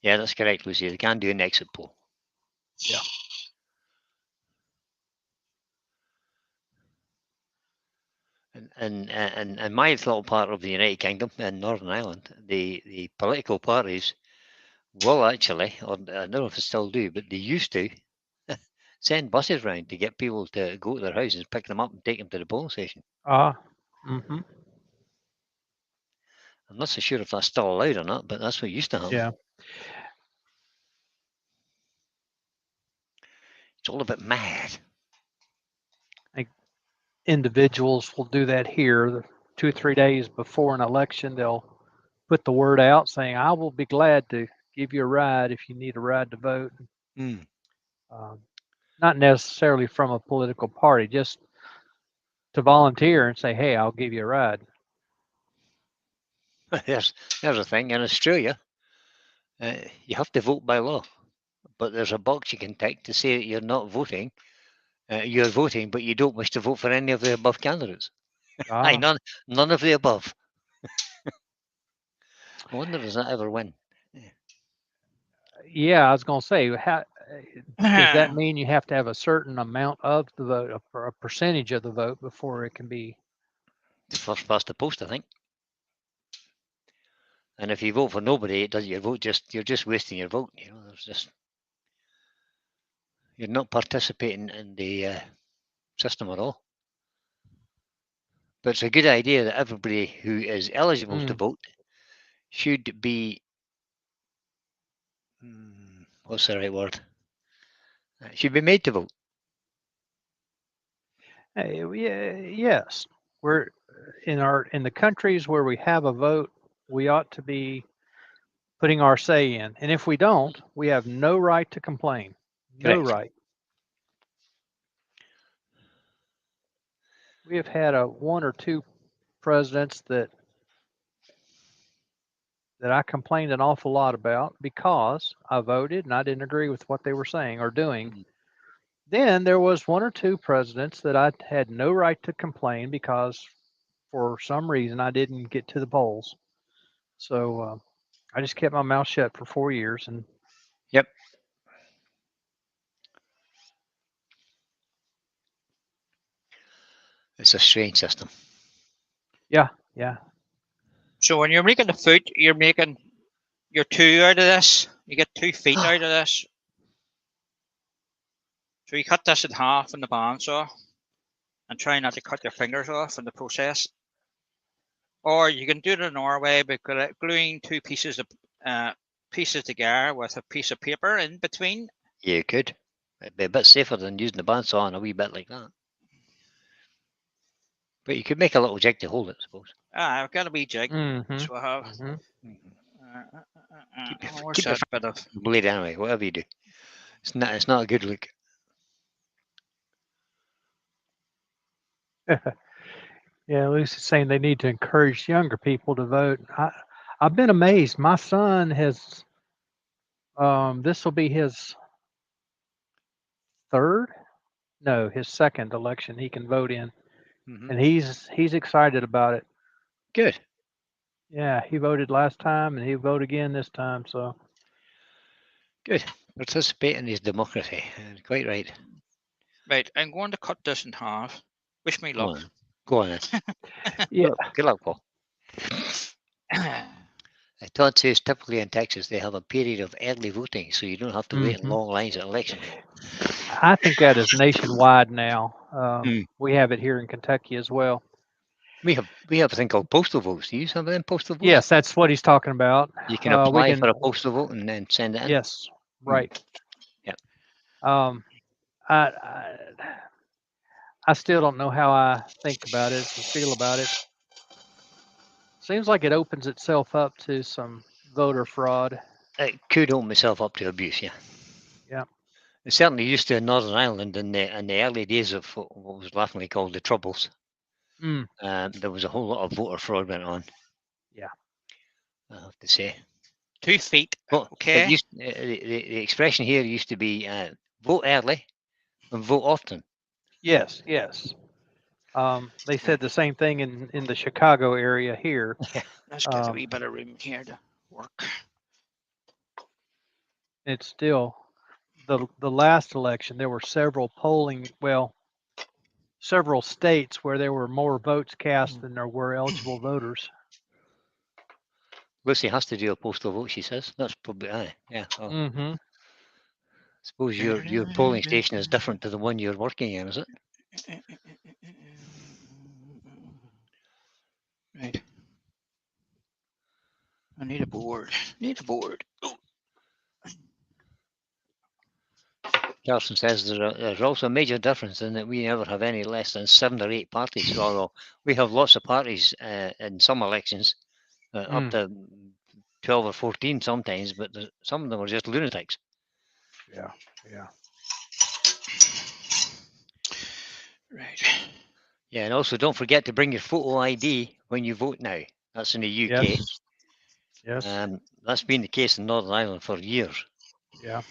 Yeah, that's correct, Lucy. They can do an exit poll. Yeah. And my little part of the United Kingdom in Northern Ireland, the political parties will actually, or I don't know if they still do, but they used to send buses around to get people to go to their houses, pick them up, and take them to the polling station. Mm-hmm. I'm not so sure if that's still allowed or not, but that's what used to happen. Yeah. It's all a bit mad. Individuals will do that here 2 or 3 days before an election. They'll put the word out saying, I will be glad to give you a ride if you need a ride to vote. Mm. Not necessarily from a political party, just to volunteer and say, hey, I'll give you a ride. There's a thing in Australia. You have to vote by law, but there's a box you can tick to say that you're not voting. You're voting, but you don't wish to vote for any of the above candidates. Aye, none of the above. I wonder does that ever win? Yeah, I was going to say, does that mean you have to have a certain amount of the vote, or a percentage of the vote before it can be? It's first past the post, I think. And if you vote for nobody, it does your vote you're just wasting your vote. You're not participating in the system at all. But it's a good idea that everybody who is eligible to vote should be, what's the right word? Should be made to vote. Yes, we're in the countries where we have a vote, we ought to be putting our say in, and if we don't, we have no right to complain. No Correct. right. We have had one or two presidents that that I complained an awful lot about because I voted and I didn't agree with what they were saying or doing. Mm. Then there was one or two presidents that I had no right to complain because for some reason I didn't get to the polls. So I just kept my mouth shut for 4 years, and Yep. It's a strange system. yeah. So when you're making the foot, you're making your 2 out of this. You get 2 feet out of this. So you cut this in half in the bandsaw, and try not to cut your fingers off in the process. Or you can do it in our way by gluing 2 pieces together with a piece of paper in between. Yeah, you could. It'd be a bit safer than using the bandsaw on a wee bit like that. But you could make a little jig to hold it, I suppose. I've got a wee jig. Mm-hmm. So I have. Keep Where's your that bit of? blade anyway, whatever you do. It's not a good look. Yeah, Lucy's saying they need to encourage younger people to vote. I've been amazed. My son has, this will be his his second election he can vote in, and he's excited about it. Good. Yeah, he voted last time, and he'll vote again this time. So Good. Participate in his democracy. Quite right. Right, I'm going to cut this in half. Wish me Go luck. on. Go on. yeah, Good luck, Paul. Todd says typically in Texas they have a period of early voting, so you don't have to wait in long lines at election day. I think that is nationwide now. Mm. We have it here in Kentucky as well. We have a thing called postal votes. Do you use some of them postal votes? Yes, that's what he's talking about. You can apply for a postal vote and then send it in. Yes, right. Yep. I still don't know how I think about it or feel about it. Seems like it opens itself up to some voter fraud. It could open itself up to abuse, yeah. Yeah. It certainly used to in Northern Ireland in the early days of what was laughingly called the Troubles. There was a whole lot of voter fraud went on. Yeah. I have to say. 2 feet. But Okay. The expression here used to be vote early and vote often. Yes. They said the same thing in the Chicago area here. Let's get a wee bit of room here to work. It's still the last election. There were several states where there were more votes cast than there were eligible voters. Lucy has to do a postal vote, she says. That's probably yeah. Mm-hmm. Suppose your polling station is different to the one you're working in, is it? Right. I need a board. Oh. Carson says there's also a major difference in that we never have any less than 7 or 8 parties. Although we have lots of parties in some elections, up to 12 or 14 sometimes, but some of them are just lunatics. Yeah. Right. Yeah, and also don't forget to bring your photo ID when you vote now. That's in the UK. Yes. That's been the case in Northern Ireland for years. Yeah.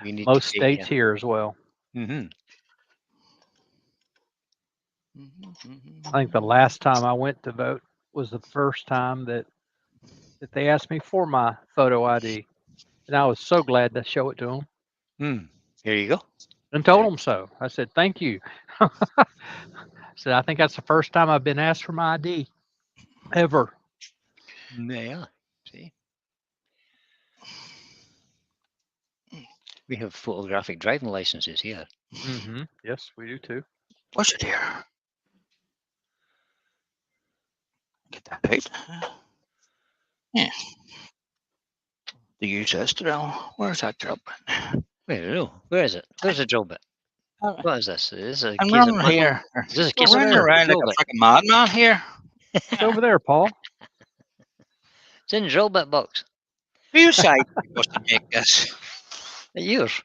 We need most states here as well. Mm-hmm. I think the last time I went to vote was the first time that they asked me for my photo ID, and I was so glad to show it to them. Here you go. And told them so. I said, "Thank you." I said, "I think that's the first time I've been asked for my ID ever." Yeah. See, we have photographic driving licenses here. Mm-hmm. Yes, we do too. What's it here? Get that out. Yeah. The use this drill. Where's that drill bit? I don't know. Where is it? Where's the drill bit? What is this? Is this a I'm case of running here. Is this a I'm case of running around like a fucking madman here. It's over there, Paul. It's in the drill bit box. Whose side was to make this? Yours.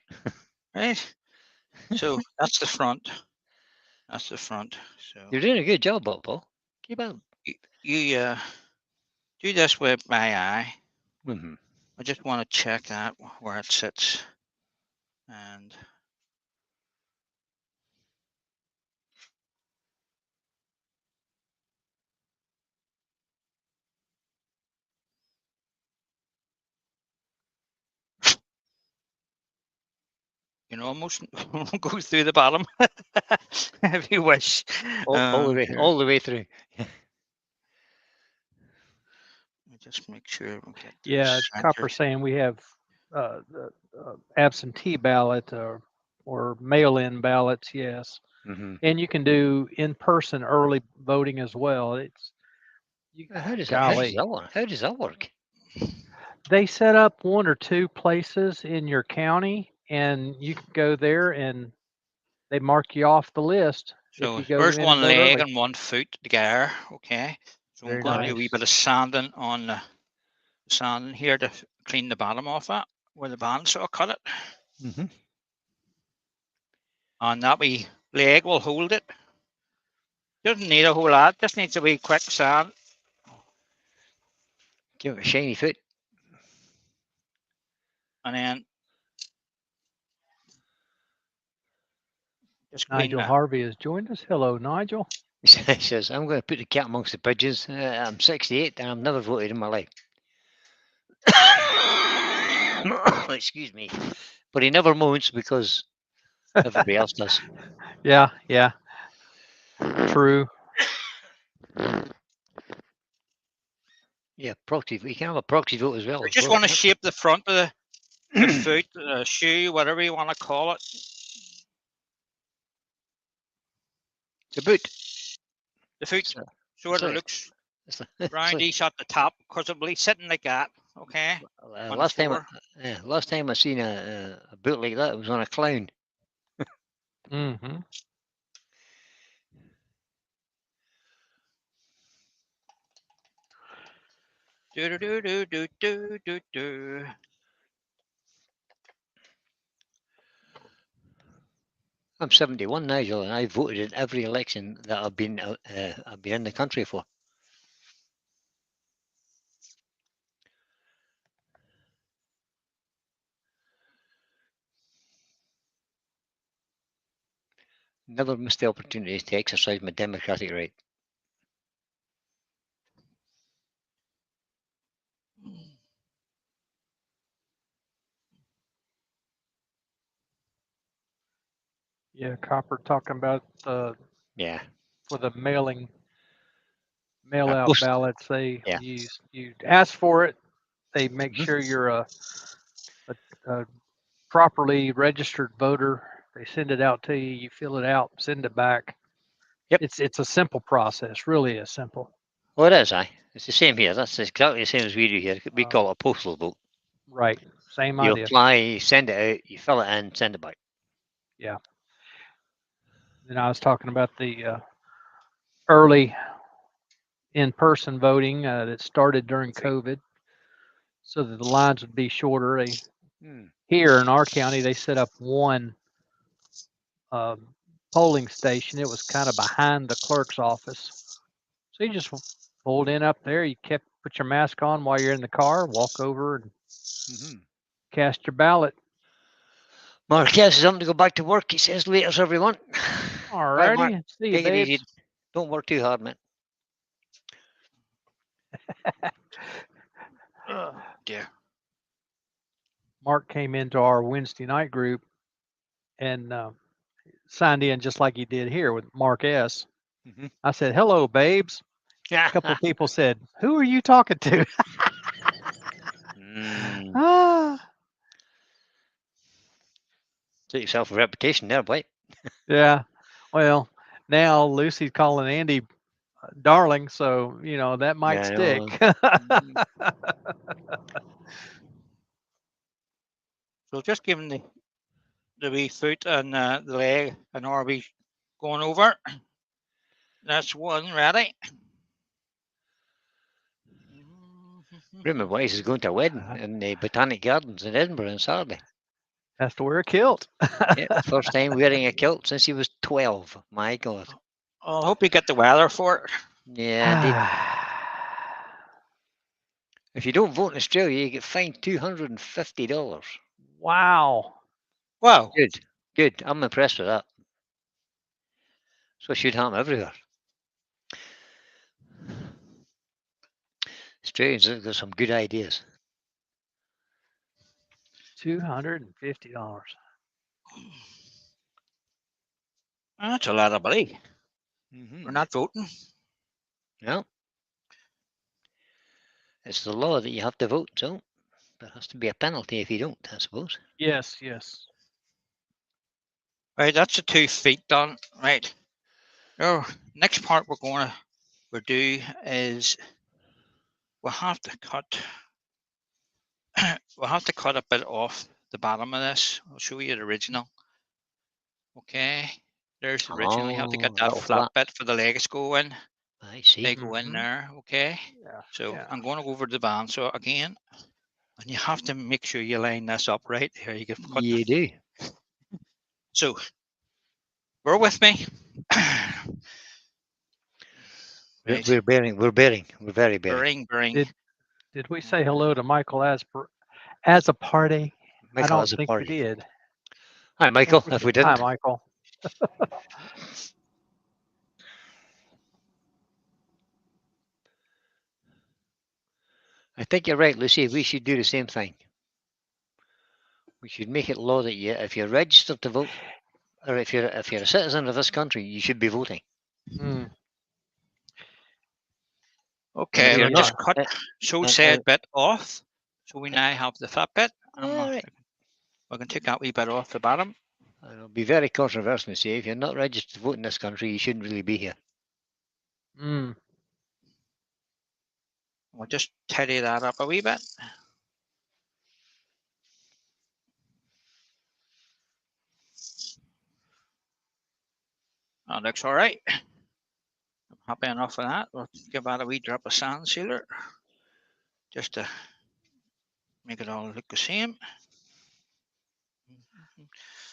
Right. So that's the front. That's the front. So You're doing a good job, Paul. Keep on. you do this with my eye. Mhm. I just want to check that where it sits. And you know, almost go through the bottom if you wish. All the way, Here, all the way through. let me just make sure we get this Yeah, Copper centered. saying we have the absentee ballot or mail-in ballots. Yes, Mhm. and you can do in-person early voting as well. It's you, How does golly, that work? How does that work? they set up 1 or 2 places in your county, and you can go there and they mark you off the list if So you go where's in and one vote leg early. and one foot together? Okay. So I'm Very going to do a wee nice. bit of sanding on the sanding here to clean the bottom off that where the bandsaw cut it. Mhm. And that wee leg will hold it. Doesn't need a whole lot, just needs a wee quick sand. Give it a shiny foot. And then just clean Nigel the Harvey has joined us. Hello, Nigel. He says, "I'm going to put the cat amongst the pigeons. I'm 68 and I've never voted in my life." Excuse me, but he never moans because everybody else does. Yeah, yeah. True. Yeah, proxy. You can have a proxy vote as well. I Of just course. want to shape the front of the foot, the shoe, whatever you want to call it. The boot. The foot So, sort so of looks it's like- roundish at the top because it'll be sitting like that. Okay. On the last time, floor. last time I seen a boot like that, it was on a clown. Mm-hmm. Do do do do do do do do. I'm 71, Nigel, and I voted in every election that I've been in the country for. Never missed the opportunity to exercise my democratic right. Yeah, Copper talking about Yeah. for the mail I out post- ballots. They Yeah. you ask for it. They make Mhm. sure you're a properly registered voter. They send it out to you. You fill it out, send it back. Yep. It's a simple process. Really is simple. Well, it is, aye. It's the same here. That's exactly the same as we do here. We call it a postal vote. Right. Same You idea. apply, you send it out, you fill it in, send it back. Yeah. Then I was talking about the early in-person voting that started during COVID, so that the lines would be shorter. Here in our county, they set up one polling station. It was kind of behind the clerk's office, so you just pulled in up there. You put your mask on while you're in the car, walk over and cast your ballot. Marquez is something to go back to work. He says later, everyone. Bye, Mark. Alrighty, see you, Take it easy. babes. Don't work too hard, man. Oh dear. Mark came into our Wednesday night group and signed in just like he did here with Mark S. Mhm. I said, "Hello, babes." A couple of people said, "Who are you talking to?" Ah, Took yourself a reputation there, boy. yeah. Well, now Lucy's calling Andy darling, so you know that might Yeah, I stick. So just giving the wee foot and the leg and RB going over. That's one ready. Ray Weiss is going to a wedding in the Botanic Gardens in Edinburgh on Saturday. Has to wear a kilt. Yeah, first time wearing a kilt since he was 12. My God. I hope you get the weather for it. Yeah, indeed. If you don't vote in Australia, you get fined $250. Wow. Wow. Good, good. I'm impressed with that. So it should happen everywhere. Australians have got some good ideas. $250. That's a lot of money. Mm-hmm. We're not voting. No. It's the law that you have to vote, so there has to be a penalty if you don't, I suppose. Yes, yes. Right, that's the 2 feet done. Right. Now, next part we'll do is we'll have to cut a bit off the bottom of this. I'll show you the original. Okay. There's the original. You have to get Oh, that little flat flat. bit for the legs go in. I see. They go in Mhm. there. Okay. Yeah. So yeah. I'm going to go over the bandsaw again. And you have to make sure you line this up right. Here you get cut. You do. So bear with me. Right. We're bearing. We're bearing. We're very bearing. Bearing. Did we say hello to Michael as a party? I Michael don't has a think we party. did. Hi, Michael. If we Hi, didn't, Michael. I think you're right, Lucy. We should do the same thing. We should make it law that if you're registered to vote, or if you're a citizen of this country, you should be voting. Mm. Okay, you're we'll just not- cut so said bit off. So we now have the fat bit. All right. We can take that wee bit off the bottom. And it'll be very controversial to say if you're not registered to vote in this country, you shouldn't really be here. Mm. We'll just tidy that up a wee bit. That looks all right. I'm happy enough with that. We'll give that a wee drop of sand sealer just to make it all look the same.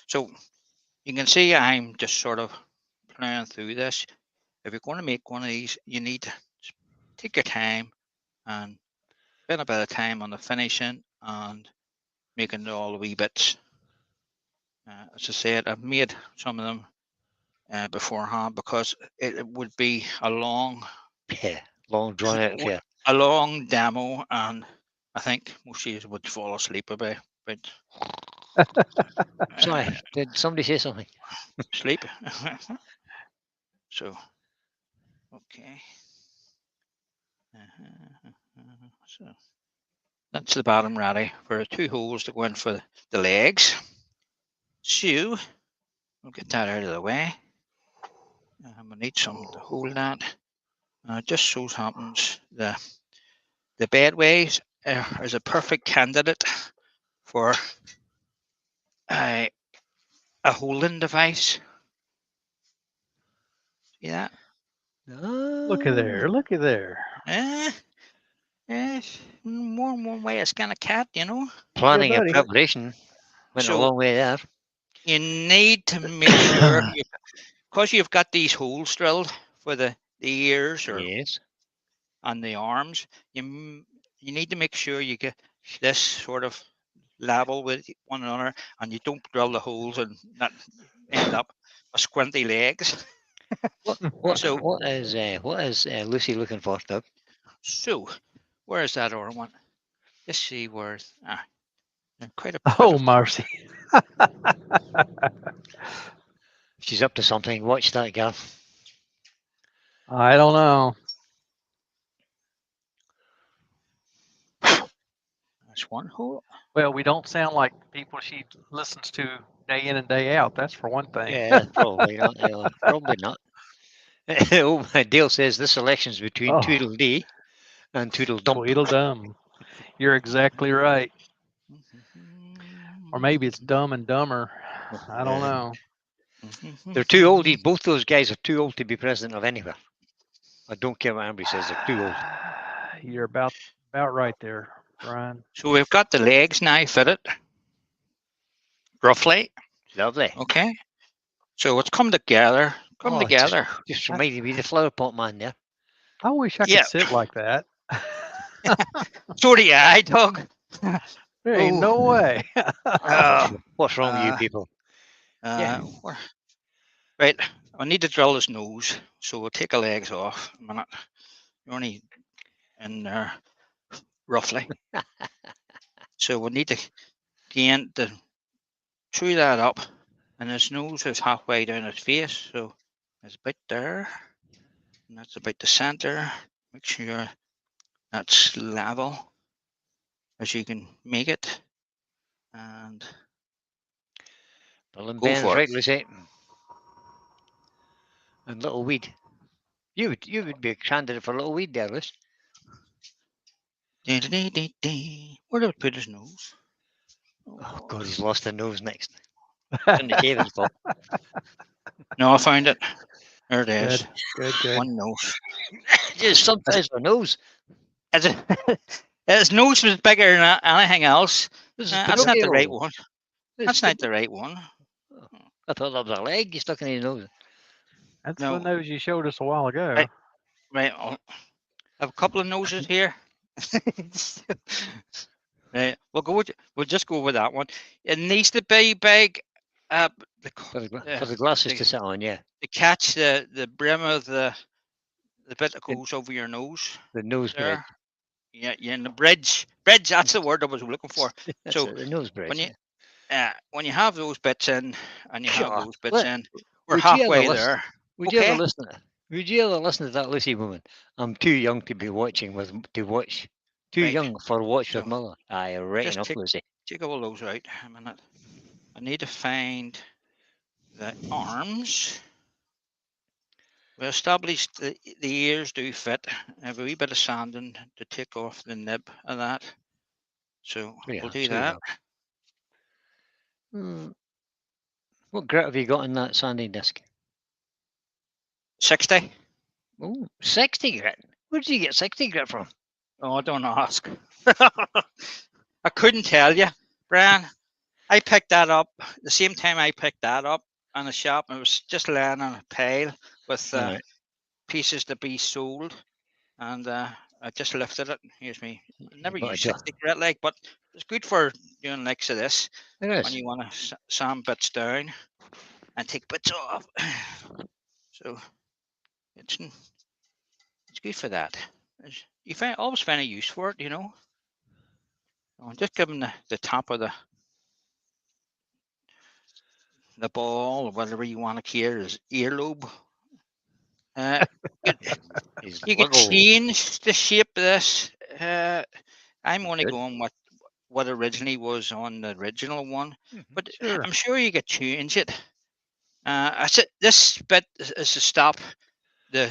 So you can see I'm just sort of playing through this. If you're going to make one of these, you need to take your time and spend a bit of time on the finishing and making all the wee bits. As I said, I've made some of them beforehand because it would be a long Drawn out affair. a long demo, and I think most of you would fall asleep about Sorry, did somebody say something? sleep. So okay. So that's the bottom ready for 2 holes to go in for the legs. So we'll get that out of the way. We need something to hold that. Just so happens the bedways is a perfect candidate for a holding device. See that? Look at there. Look at there. More in one way, it's kind of cat, you know. Planning and buddy. preparation went a So- long way there. You need to make sure, because you've got these holes drilled for the ears Yes. and the arms, you need to make sure you get this sort of level with one another, and you don't drill the holes and not end up with squinty legs. So- What is Lucy looking for, Doug? So, where is that other one? Let's see where. Quite a. Oh, mercy. She's up to something. Watch that, girl. I don't know. That's one hole. Well, we don't sound like people she listens to day in and day out. That's for one thing. Yeah, probably not. Probably not. Oh, Dale says this election's between Oh. Tweedledee and Tweedledum. Tweedledum. You're exactly right. Or maybe it's Dumb and Dumber. I don't know. They're too old. Both those guys are too old to be president of anywhere. I don't care what anybody says. They're too old. You're about right there, Brian. So we've got the legs now fitted, roughly. Lovely. Okay. So it's come together. Oh, together. Just reminded me of the flower pot man there. I wish I could Yeah. sit like that. So do I, Doug. There ain't no way. What's wrong with you uh, people? Yeah. Right. I need to drill his nose, so we'll take the legs off a minute. You're only in there roughly. So we need to gain the chew that up, and his nose is halfway down his face, so it's about there, and that's about the center. Make sure that's level as you can make it, and Bill and go Ben's for it. right, Lucette. And Little Weed. You would be a candidate for Little Weed there, Liz. Where did I put his nose? Oh God, he's lost the nose next. In the cave, Paul. No, I found it. There it is. Good. One nose. Just sometimes a nose. His nose was bigger than anything else. This is That's not the right Pinocchio. one. This That's is not the right one. I thought that was a leg you stuck in his nose. That's No. the nose you showed us a while ago. Right. Right. I have a couple of noses here. Right. We'll just go with that one. It needs to be big. For the glasses to sit on, yeah. To catch the brim of the bit that goes over your nose. The nose bridge. There. Yeah, and the bridge. Bridge, that's the word I was looking for. That's So it, the nose bridge. when you have those bits in and you have Sure. those bits Look, in, we're would you ever halfway listen- there. Would you Okay. ever listen? Would you ever listen to that Lucy woman? I'm too young to be watching to watch. Too Right. young for watch with So, mother. Aye, right just enough, take- Lucy. Take all those out a minute. I need to find the arms. We established the ears do fit. I have a wee bit of sanding to take off the nib of that. So Yeah, we'll do sure you that. What grit have you got in that sanding disc? 60. Oh, 60 grit. Where did you get 60 grit from? Oh, don't ask. I couldn't tell you, Brian. I picked that up the same time I picked that up in the shop. It was just laying on a pile with Right. pieces to be sold, and I just lifted it. Here's me. Never got a used job. 60 grit like, but it's good for doing likes of this It when is. you want to sand bits down and take bits off. So it's good for that. You always find a use for it, you know. I'm just giving the top of the ball, or whatever you want to hear, is earlobe. His You can wiggle. change the shape of this. I'm only Good. going what originally was on the original one, but Sure. I'm sure you could change it. This bit is to stop the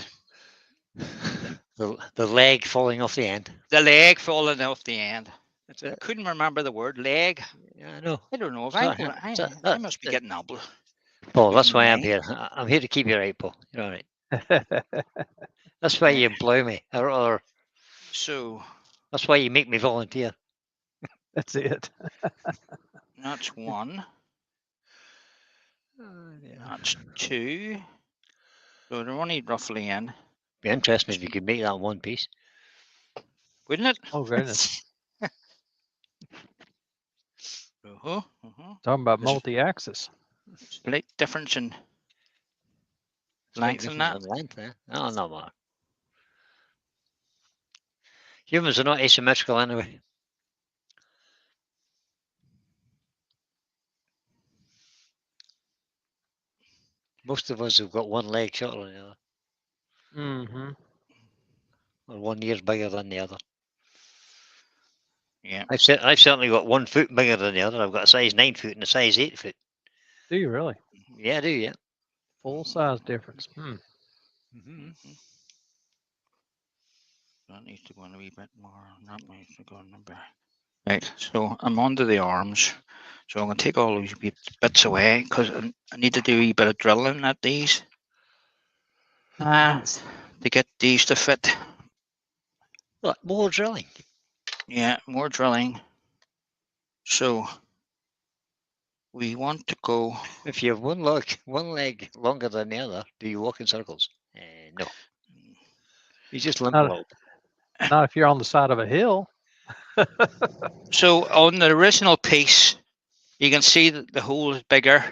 The leg falling off the end. leg falling off the end. That's I it. couldn't remember the word leg. Yeah, I know. I don't know if So- I must be getting old. Paul, that's why I'm Right. here. I'm here to keep you right, Paul. You're all right. That's why you employ me, or So that's why you make me volunteer. That's it. that's one. That's two. So they're only roughly in, Be interesting if you could make that one piece. wouldn't it? Oh goodness. Uh-huh. Talking about There's- multi-axis. Slight difference in Slight length and that. difference in length, eh? Oh, no more. Humans are not asymmetrical anyway. Most of us have got one leg shorter than the other, Mm-hmm. or one ear's bigger than the other. Yeah. I've certainly got 1 foot bigger than the other. I've got a size 9 foot and a size 8 foot. Do you really? Yeah, I do, yeah. Full size difference. Hmm. Mhm. That needs to go in a wee bit more. That needs to go in a bit. Right. So I'm onto the arms. So I'm going to take all these bits away because I need to do a wee bit of drilling at these. To get these to fit. Look, more drilling. Yeah, more drilling. So we want to go. If you have one leg longer than the other, do you walk in circles? No. You just limp Not- a little. Not if you're on the side of a hill. So on the original piece, you can see that the hole is bigger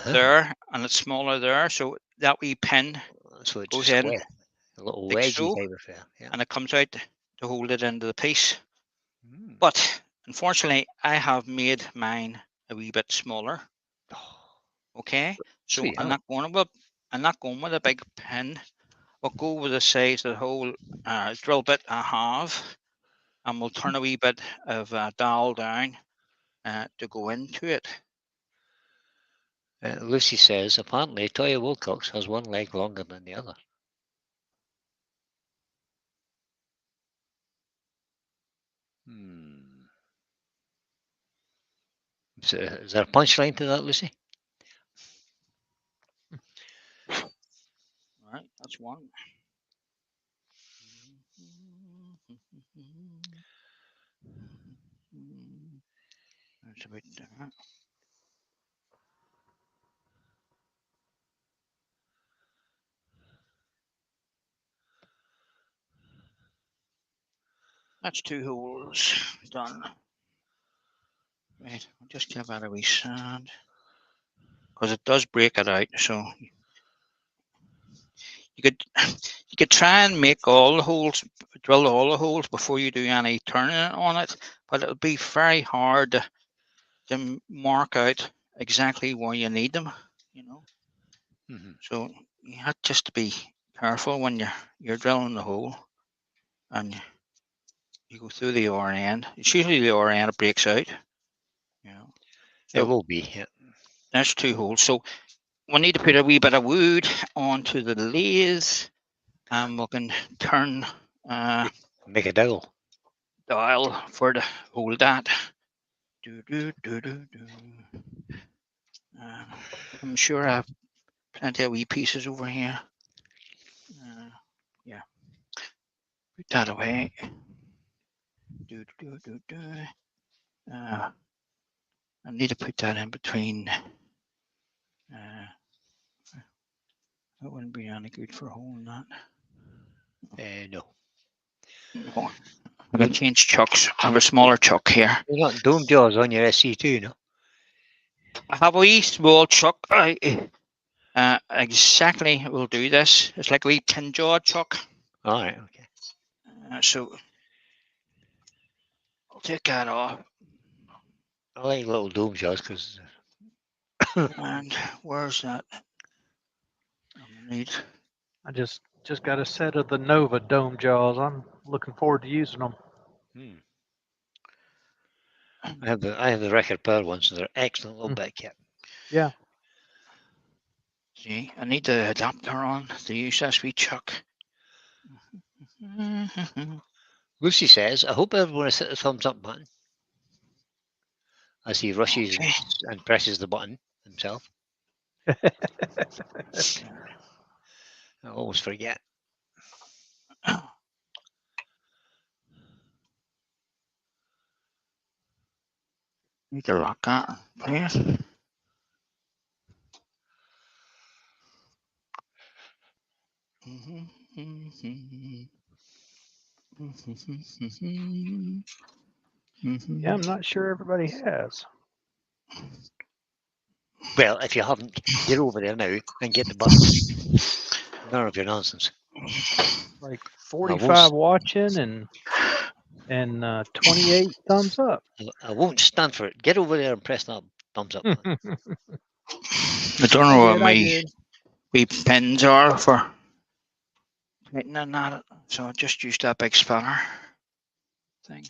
there and it's smaller there. So that wee pin So it's goes a in square, a little like wedgy so, type of affair. Yeah. and it comes out to hold it into the piece. Mm. But unfortunately, I have made mine a wee bit smaller. Okay, so Sweet I'm hell. not going with a big pin. We'll go with the size of the whole drill bit I have, and we'll turn a wee bit of dowel down to go into it. Lucy says, apparently Toya Wilcox has one leg longer than the other. So, is there a punchline to that, Lucy? All right, that's one. That's about that. That's 2 holes done. Right, I'll just give that a wee sand because it does break it out. So you could try and make all the holes, drill all the holes before you do any turning on it, but it'll be very hard to mark out exactly where you need them. You know, so you have just to be careful when you're drilling the hole, and you go through the other end. It's usually the other end it breaks out. You know, It will be. Yeah. there's 2 holes. So we need to put a wee bit of wood onto the lathe, and we can turn Make a dowel. dial for the hold that. I'm sure I have plenty of wee pieces over here. Yeah, put that away. I need to put that in between. That wouldn't be any good for holding that. No. No. I'm going to change chucks. I have a smaller chuck here. You're not dome jaws on your SC2, no? I have a wee small chuck. Exactly will do this. It's like a wee pin jaw chuck. All right, okay. So I'll take that off. I like little dome jaws because. And where's that? I just got a set of the Nova dome jaws. I'm looking forward to using them. I have the record power ones, so they're excellent little bit kit. Yeah. See, I need the adapter on to use this wee chuck. Lucy says, I hope everyone has hit the thumbs up button as he rushes and presses the button himself. I always forget. Need to lock that, please. Yeah, I'm not sure everybody has. Well, if you haven't, get over there now and get the button. None of your nonsense. Like 45 watching and 28 thumbs up. I won't stand for it. Get over there and press that thumbs up button. I don't know what my wee pins are for tightening that, so I just used that big spanner thing.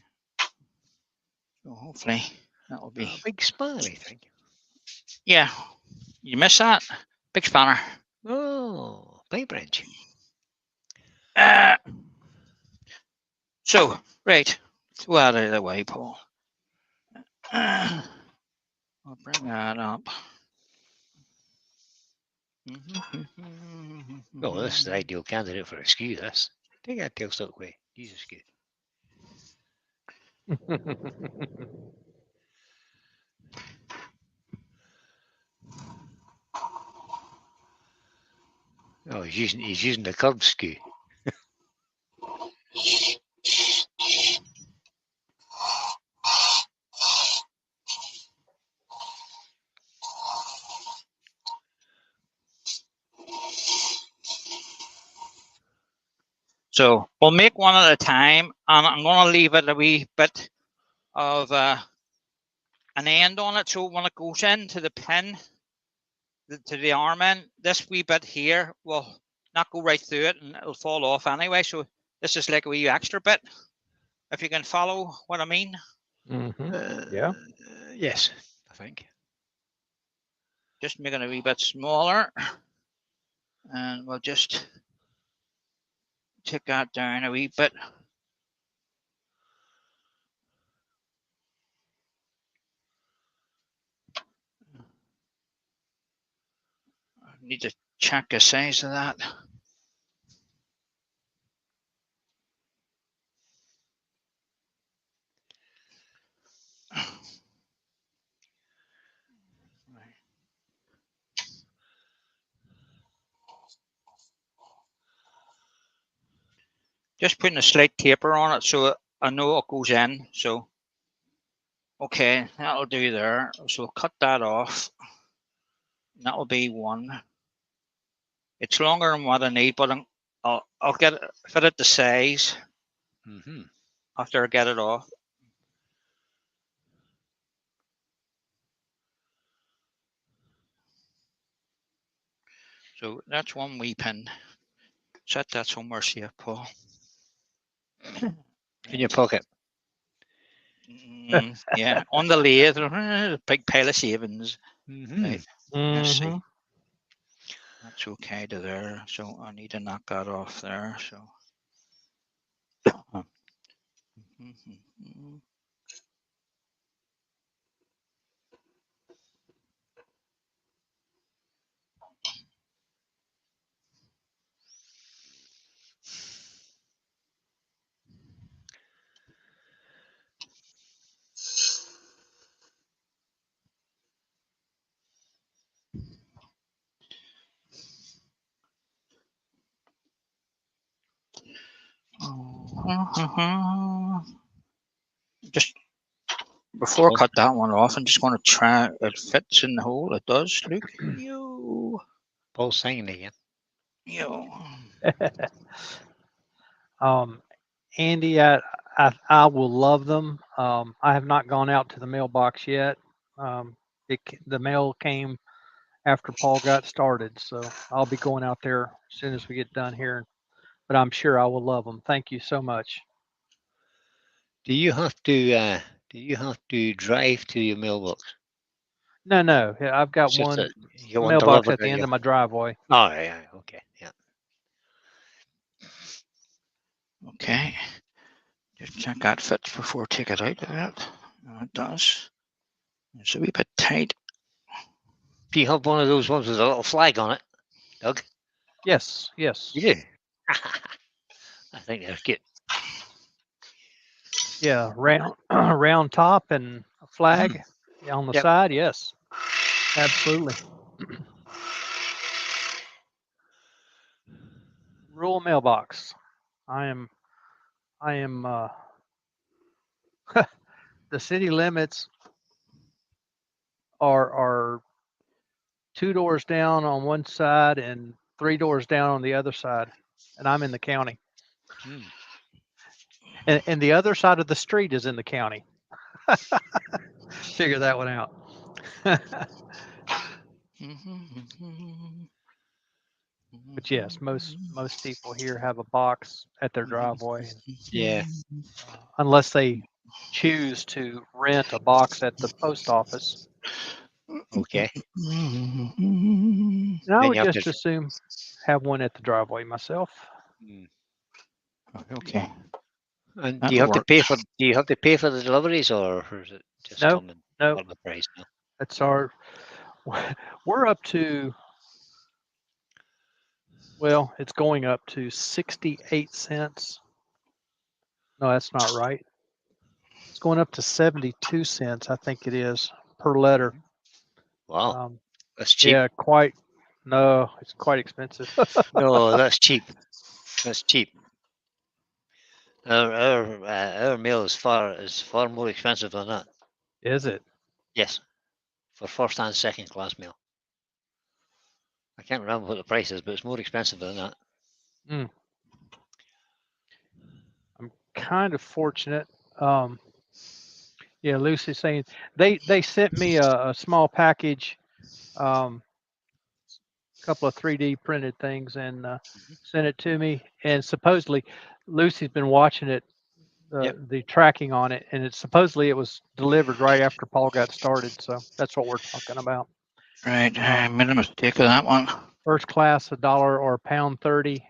So hopefully that'll be a big spanner thing. Yeah, you missed that big spanner. Oh, pipe wrench. So right, go out of the way, Paul. I'll bring that up. Oh, this is the ideal candidate for a skew, this. Take that tailstock away. Use a skew. Oh, he's using the curved skew. So we'll make one at a time, and I'm going to leave it a wee bit of an end on it. So when it goes into the pin, to the arm end, this wee bit here will not go right through it, and it'll fall off anyway. So this is like a wee extra bit, if you can follow what I mean. Yeah. Yes, I think. Just making it a wee bit smaller, and we'll just take that down a wee bit. I need to check the size of that. Just putting a slight taper on it so I know it goes in. So, okay, that'll do there. So cut that off. That'll be one. It's longer than what I need, but I'll get it, fit it the size after I get it off. So that's one wee pin. Set that somewhere safe, Paul. In your pocket. Yeah, on the lathe, big pile of savings. Right. Let's see. That's okay to there. So I need to knock that off there. So. Just before I cut that one off, I'm just going to try it fits in the hole. It does. Look, you. Paul's singing again. You. Andy, I will love them. I have not gone out to the mailbox yet. The mail came after Paul got started, so I'll be going out there as soon as we get done here. But I'm sure I will love them. Thank you so much. Do you have to drive to your mailbox? No. Yeah, I've got It's just one that you get one mailbox delivered at the end your- of my driveway. Oh, yeah, okay, yeah. Okay. Just check that fits before I take it out of that. It does. It's a wee bit tight. Do you have one of those ones with a little flag on it, Doug? Yes. You do? I think they're cute. Yeah, round top and a flag on the Yep. side. Yes, absolutely. Rural mailbox. I am the city limits are 2 doors down on one side and 3 doors down on the other side, and I'm in the county. And the other side of the street is in the county. Figure that one out. But yes, most people here have a box at their driveway. Yeah. Unless they choose to rent a box at the post office. Okay. And I Then would you have just to- assume have one at the driveway myself. Okay. And That do you have to pay for? works. Do you have to pay for the deliveries, or is it just No, coming no. for the price? No. That's our. We're up to. Well, it's going up to 68 cents. No, that's not right. It's going up to 72 cents, I think it is, per letter. Wow, that's cheap. Yeah, quite. No, it's quite expensive. No, that's cheap. That's cheap. Our mail is far more expensive than that. Is it? Yes, for first and second class mail. I can't remember what the price is, but it's more expensive than that. kind of fortunate. Yeah, Lucy's saying they sent me a small package, a couple of 3D printed things, and sent it to me. And supposedly, Lucy's been watching it, the tracking on it, and supposedly it was delivered right after Paul got started. So that's what we're talking about. Right. I made a mistake of that one. First class, $1 or £1.30,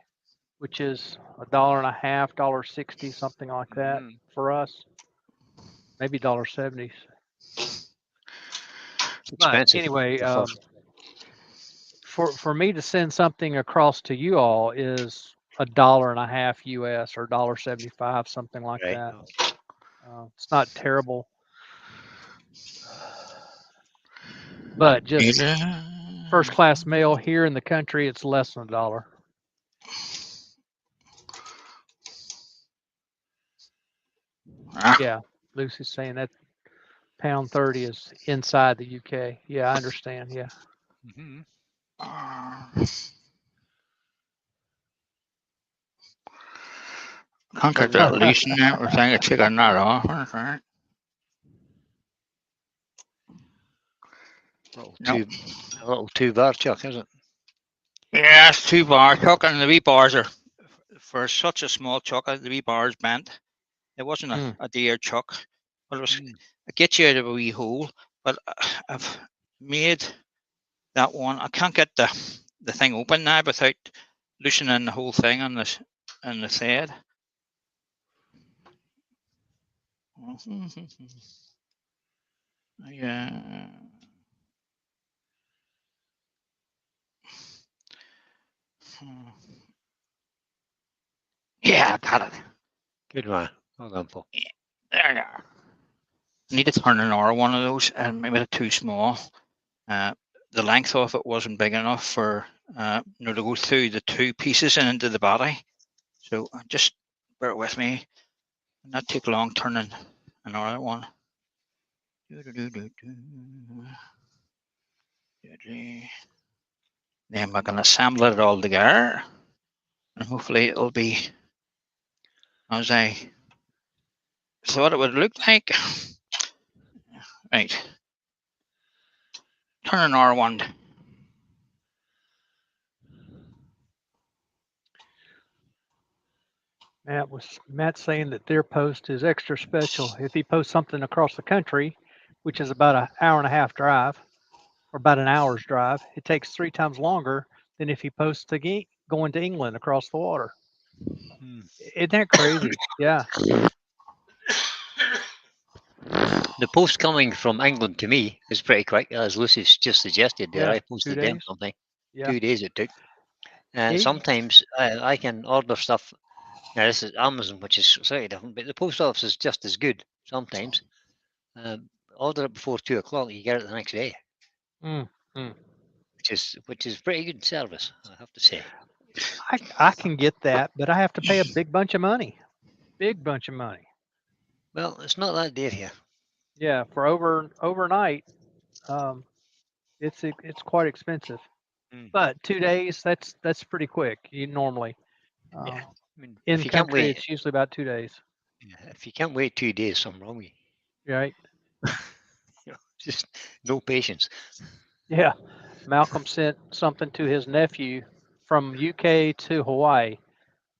which is $1.50, $1.60, something like that for us. Maybe $1.70. But Expensive. anyway, for for me to send something across to you all is $1.50 US or $1.75, something like Right. that. It's not terrible, but just first class mail here in the country, it's less than $1. Yeah, Lucy's saying that £1.30 is inside the UK. Yeah, I understand. Yeah. Mhm. Can't get that lease in there. We're saying it's taking that off. That's right. Nope. A little 2-bar chuck, isn't it? Yeah, it's 2-bar chuck, and the wee bars are for such a small chuck. The wee bars bent. It wasn't a deer chuck, but it was. It gets you out of a wee hole. But I've made that one. I can't get the thing open now without loosening the whole thing on the thread. Yeah. Yeah, I got it. Good one. Well done, Paul. There you are. I need to turn an R one of those, and maybe they're too small. The length of it wasn't big enough for to go through the two pieces and into the body. So just bear with me. Not take long turning another one. Then we're going to assemble it all together, and hopefully it'll be as I thought it would look like. Right. Turn an R1. Matt's saying that their post is extra special. If he posts something across the country, which is about an hour and a half drive, or about an hour's drive, it takes 3 times longer than if he posts going to England across the water. Isn't that crazy? Yeah. The post coming from England to me is pretty quick, as Lucy's just suggested there. Yeah, I 2 posted them days. something. Yeah. 2 days it took. And Eight. sometimes I can order stuff. Now, this is Amazon, which is slightly different, but the post office is just as good sometimes. Order it before 2 o'clock, you get it the next day, which is pretty good service, I have to say. I can get that, but I have to pay a big bunch of money. Big bunch of money. Well, it's not that dear here. Yeah, for overnight, it's quite expensive. But 2 days, that's pretty quick. You normally, Yeah. I mean, in if you can't country, wait, it's usually about 2 days. if you can't wait 2 days, something wrong with you. Right? Just no patience. Yeah. Malcolm sent something to his nephew from UK to Hawaii.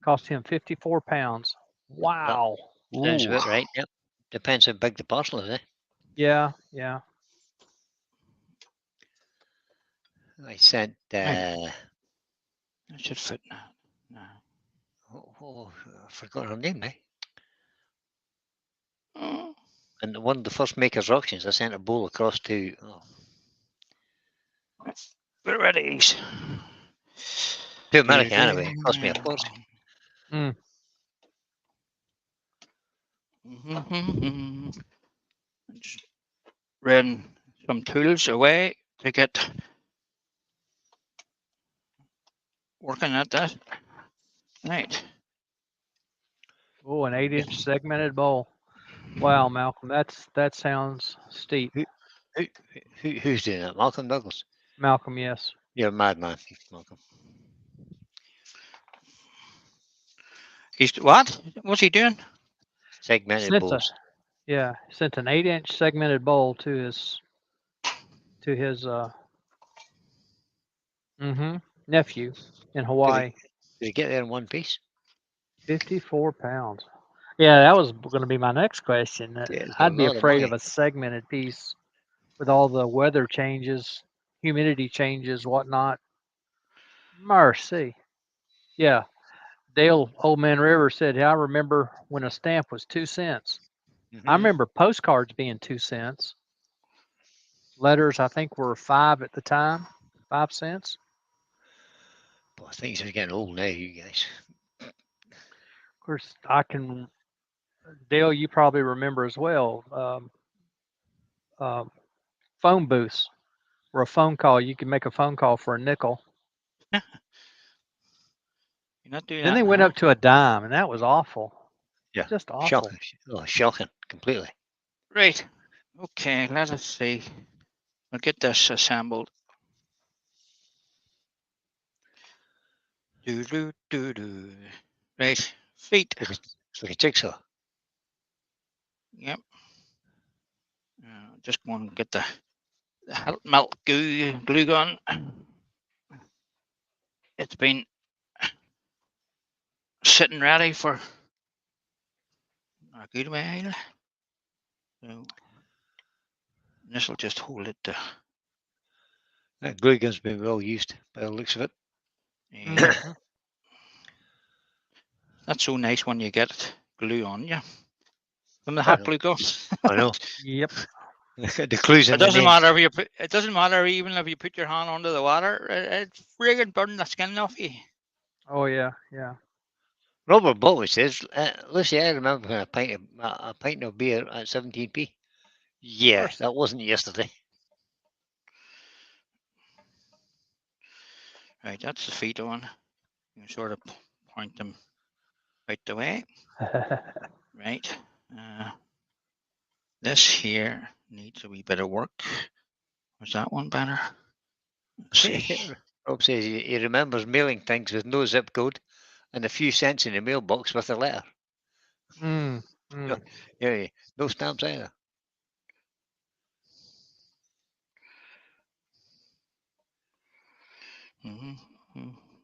Cost him £54. Wow. Sounds about right. Yep. Depends how big the parcel is, eh? Yeah. I sent. I should fit now. I forgot her name, eh? Oh. And one of the first makers auctions, I sent a bowl across to. Varieties. To America anyway. It cost me a fortune. Just ran some tools away to get working at that. Right. Oh, an 8-inch segmented bowl. Wow, Malcolm, that sounds steep. Who's doing that? Malcolm Douglas. Malcolm, yes. You're a madman, Malcolm. He's what? What's he doing? Segmented Sent a, bowls. yeah, sent an 8-inch segmented bowl to his nephew in Hawaii. Did you get there in one piece? 54 pounds. Yeah, that was going to be my next question. It's a I'd be lot of afraid of money. a segmented piece with all the weather changes, humidity changes, whatnot. Mercy. Yeah. Dale Old Man River said, I remember when a stamp was 2 cents. I Mhm. remember postcards being 2 cents. Letters, I think, were 5 at the time, 5 cents. Boy, things are getting old now, you guys. Of course, Dale, you probably remember as well. Phone booths where a phone call, you could make a phone call for a nickel. You're not doing Then that they went now. up to a dime, and that was awful. Yeah. Just awful. Shocking. Oh, shocking. Completely. Right. Okay, let us see. We'll get this assembled. Do do do do. Right. Feet. It's like a jigsaw. Yep. Just going to get the melt glue gun. It's been sitting ready for a good while. So this will just hold it. That glue gun's been well used by the looks of it. Mhm. That's so nice when you get glue on you from the I hot know. glue gun. I know. Yep. The clues in It the doesn't name. matter if you put. It doesn't matter even if you put your hand under the water. It's friggin' burning the skin off you. Oh yeah, yeah. Robert Butler says, Lucy, I remember when a pint of beer at 17p. Yeah, course. that wasn't yesterday. Right, that's the feet on. You can sort of point them out the way. Right. This here needs a wee bit of work. Was that one better? Let's see. Rob says he remembers mailing things with no zip code and a few cents in the mailbox with a letter. Mm, No, mm. yeah, no stamps either.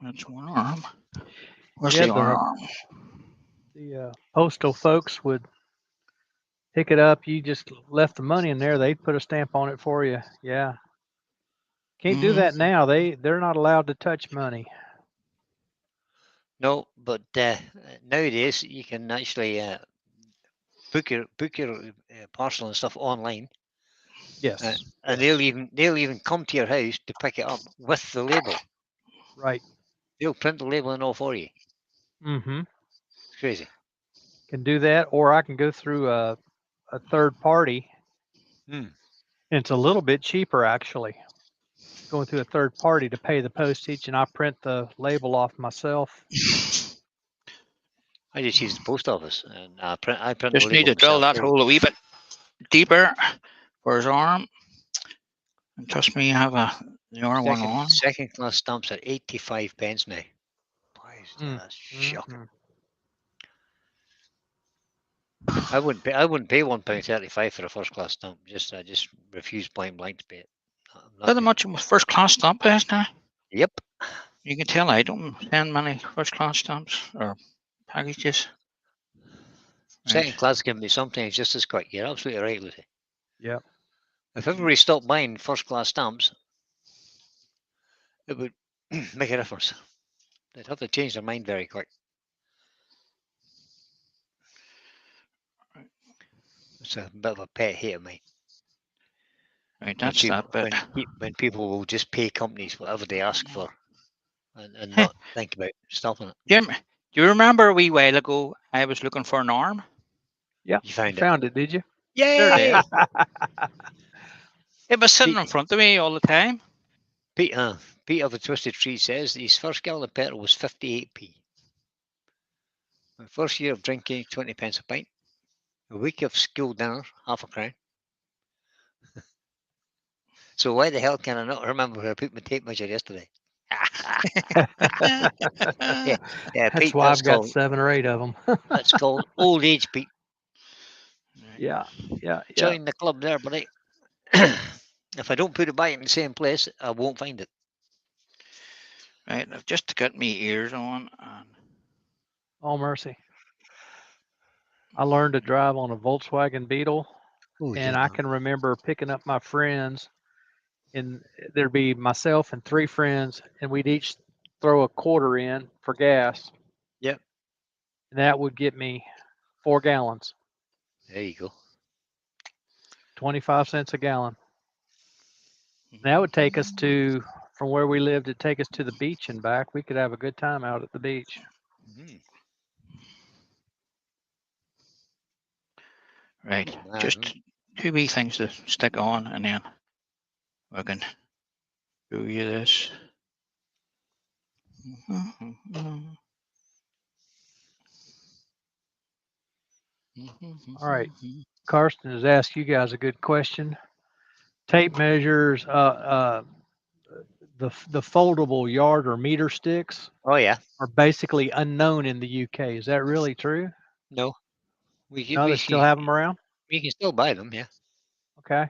That's one arm. Where's Yeah, the other arm? the postal folks would pick it up. You just left the money in there. They'd put a stamp on it for you. Yeah. Can't do that now. They're not allowed to touch money. No, but nowadays you can actually book your parcel and stuff online, Yes. and yes. they'll even come to your house to pick it up with the label. Right. They'll print the label and all for you. Mm-hmm. It's crazy. Can do that, or I can go through a third party. Hmm. And it's a little bit cheaper actually. Going through a third party to pay the postage, and I print the label off myself. I just use the post office and I print Just the need label to drill myself. that hole a wee bit deeper for his arm. And trust me, you have the other one on. Second class stamps at 85 pence now. Boy, that's shocking. I wouldn't pay £1.35 for a first class stamp. I just refuse point blank to pay it. Is that how much first class stamp is now? Yep. You can tell I don't send many first class stamps or packages. Second Right. class can be sometimes just as quick. You're absolutely right, Lucy. Yep. If everybody stopped buying first class stamps, it would make a difference. They'd have to change their mind very quick. It's a bit of a pet hate of mine. Right, that's that bit. When people will just pay companies whatever they ask for and not think about stopping it. Jim, do you remember a wee while ago I was looking for an arm? Yeah. You found it, did you? Yay! It was sitting in front of me all the time. Pete of the Twisted Tree says his first gallon of petrol was 58p. My first year of drinking, 20 pence a pint. A week of school dinner, half a crown. So why the hell can I not remember where I put my tape measure yesterday? yeah, That's Pete, why I've got 7 or 8 of them. that's called old age, Pete. Yeah. Join the club there, buddy. If I don't put it back in the same place, I won't find it. Right, I've just got me ears on. And Oh mercy. I learned to drive on a Volkswagen Beetle, Oh, and dear I Lord. can remember picking up my friends, and there'd be myself and 3 friends, and we'd each throw a quarter in for gas. Yep. And that would get me 4 gallons, There you go. 25 cents a gallon. That would take us to, from where we lived, it'd take us to the beach and back. We could have a good time out at the beach. Mhm. right, Man. just 2 wee things to stick on, and then we can show you this. All right. Karsten has asked you guys a good question. Tape measures, the foldable yard or meter sticks Oh, yeah. are basically unknown in the UK. Is that really true? No. We No, they still have them around? You can still buy them, yeah. Okay.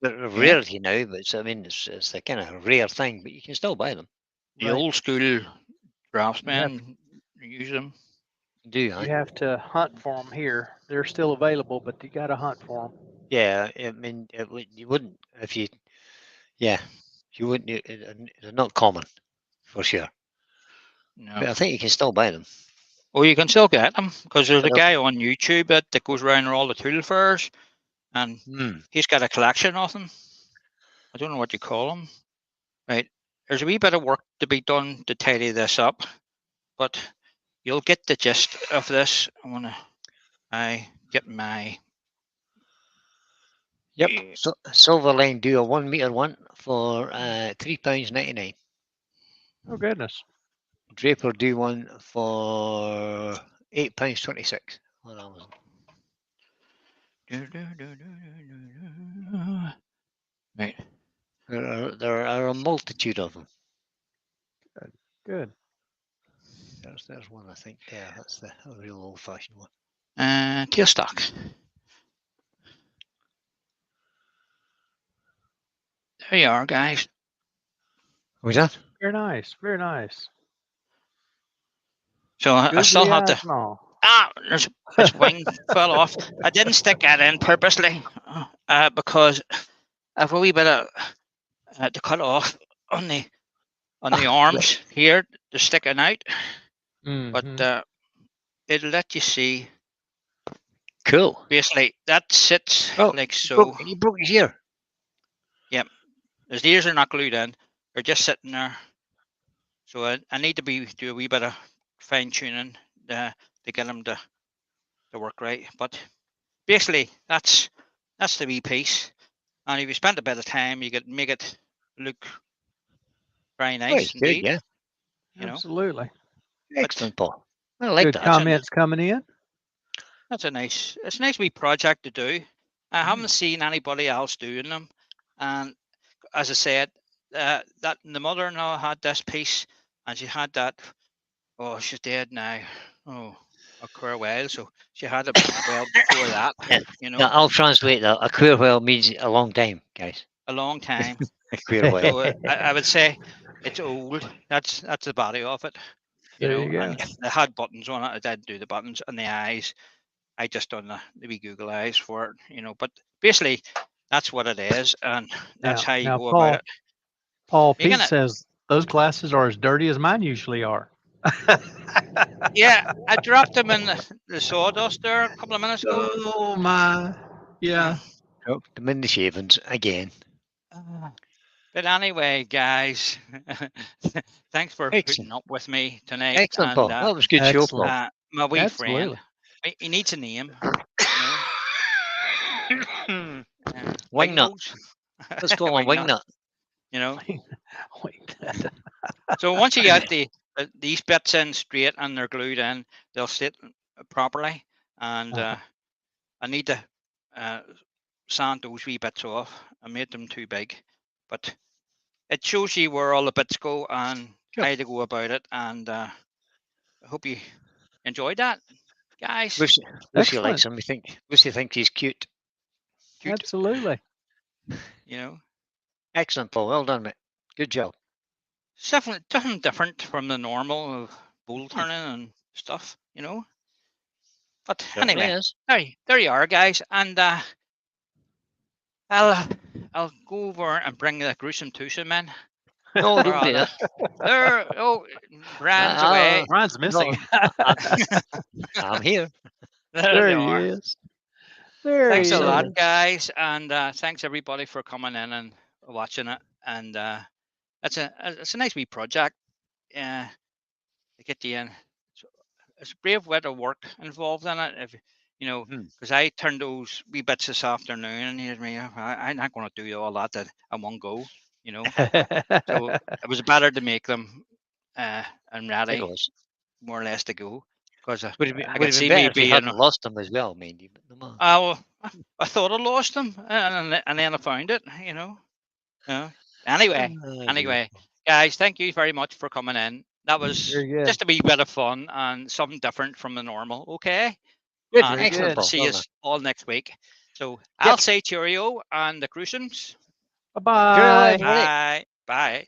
They're a Yeah. rarity now, but I mean, it's a kind of rare thing, but you can still buy them. The Right. old school draftsmen use them. Do You I? have to hunt for them here. They're still available, but you got to hunt for them. Yeah, I mean, you wouldn't if you. Yeah, you wouldn't. They're not common, for sure. No. But I think you can still buy them. Oh, you can still get them because there's a But guy on YouTube that goes around all the tool fairs, and he's got a collection of them. I don't know what you call them. Right, there's a wee bit of work to be done to tidy this up, but you'll get the gist of this. I get my. Yep. So Silverline do a 1 meter one for £3.99. Oh, goodness. Draper do one for £8.26 on Amazon. Right. There are a multitude of them. Good. There's one, I think. Yeah, that's the real old-fashioned one. Tailstock. There you are, guys. Was that? Very nice. Very nice. So I still have to. No. There's its wing fell off. I didn't stick that in purposely because I've a wee bit of to cut off on the arms here, they're sticking out, but it'll let you see. Cool. Basically, that sits like so. You broke his ear. Yep, his ears are not glued in; they're just sitting there. So I need to do a wee bit of fine tuning to get them to work right. But basically, that's the wee piece. And if you spend a bit of time, you could make it look very nice indeed. Good, yeah. You know? Absolutely. Excellent, Paul. I like good that. Comments coming in. It's a nice wee project to do. I haven't seen anybody else doing them, and as I said, that the mother-in-law had this piece, and she had that. Oh, she's dead now. Oh, a queer while. So she had it well before that. You know. Now, I'll translate that. A queer while means a long time, guys. A long time. A queer while. So I would say it's old. That's the body of it. You There know, you go. and they had buttons on it. I didn't do the buttons and the eyes. I just done the wee Google eyes for it, you know. But basically, that's what it is, and that's how you go about it. Paul Pete says those glasses are as dirty as mine usually are. Yeah, I dropped them in the sawdust there a couple of minutes ago. Oh my, yeah. Dropped them in the shavings again. But anyway, guys, thanks for putting up with me tonight. Excellent, Paul. That was a good show, Paul. My wee friend, he needs a name. Wingnut. Let's call him Wingnut. You know. So once you get these bits in straight and they're glued in, they'll sit properly. And I need to sand those wee bits off. I made them too big, but it shows you where all the bits go and how to go about it. And I hope you enjoyed that. guys. Lucy Excellent. likes him. Lucy thinks he's cute. Cute, Absolutely. you know, Excellent, Paul. Well done, mate. Good job. something different from the normal of bull turning and stuff, you know. But Certainly anyway, is. there you are, guys, and I'll go over and bring the gruesome twosome in. No, Or don't do that. Brian's Ah, away. Brian's missing. I'm here. There There they he are. is. There Thanks he a lot, is. guys, and thanks everybody for coming in and watching it. And it's a nice wee project. To get you in. It's a brave bit of work involved in it. If you know, because I turned those wee bits this afternoon, and here's me. I'm not going to do all that in one go. You know, so it was better to make them and It ready, was. more or less, to go. Because Would have been, I would could have see been me better if you being. hadn't lost them as well, mind you. But no matter. Well, I thought I lost them, and then I found it. You know. Anyway, Ah, dear. guys, thank you very much for coming in. That was Very good. just a wee bit of fun and something different from the normal. Okay. Good. And Excellent, good. Paul. see Well you done. all next week. So I'll say cheerio and the crucians. Bye-bye. Cheerio, everybody. Bye. Bye.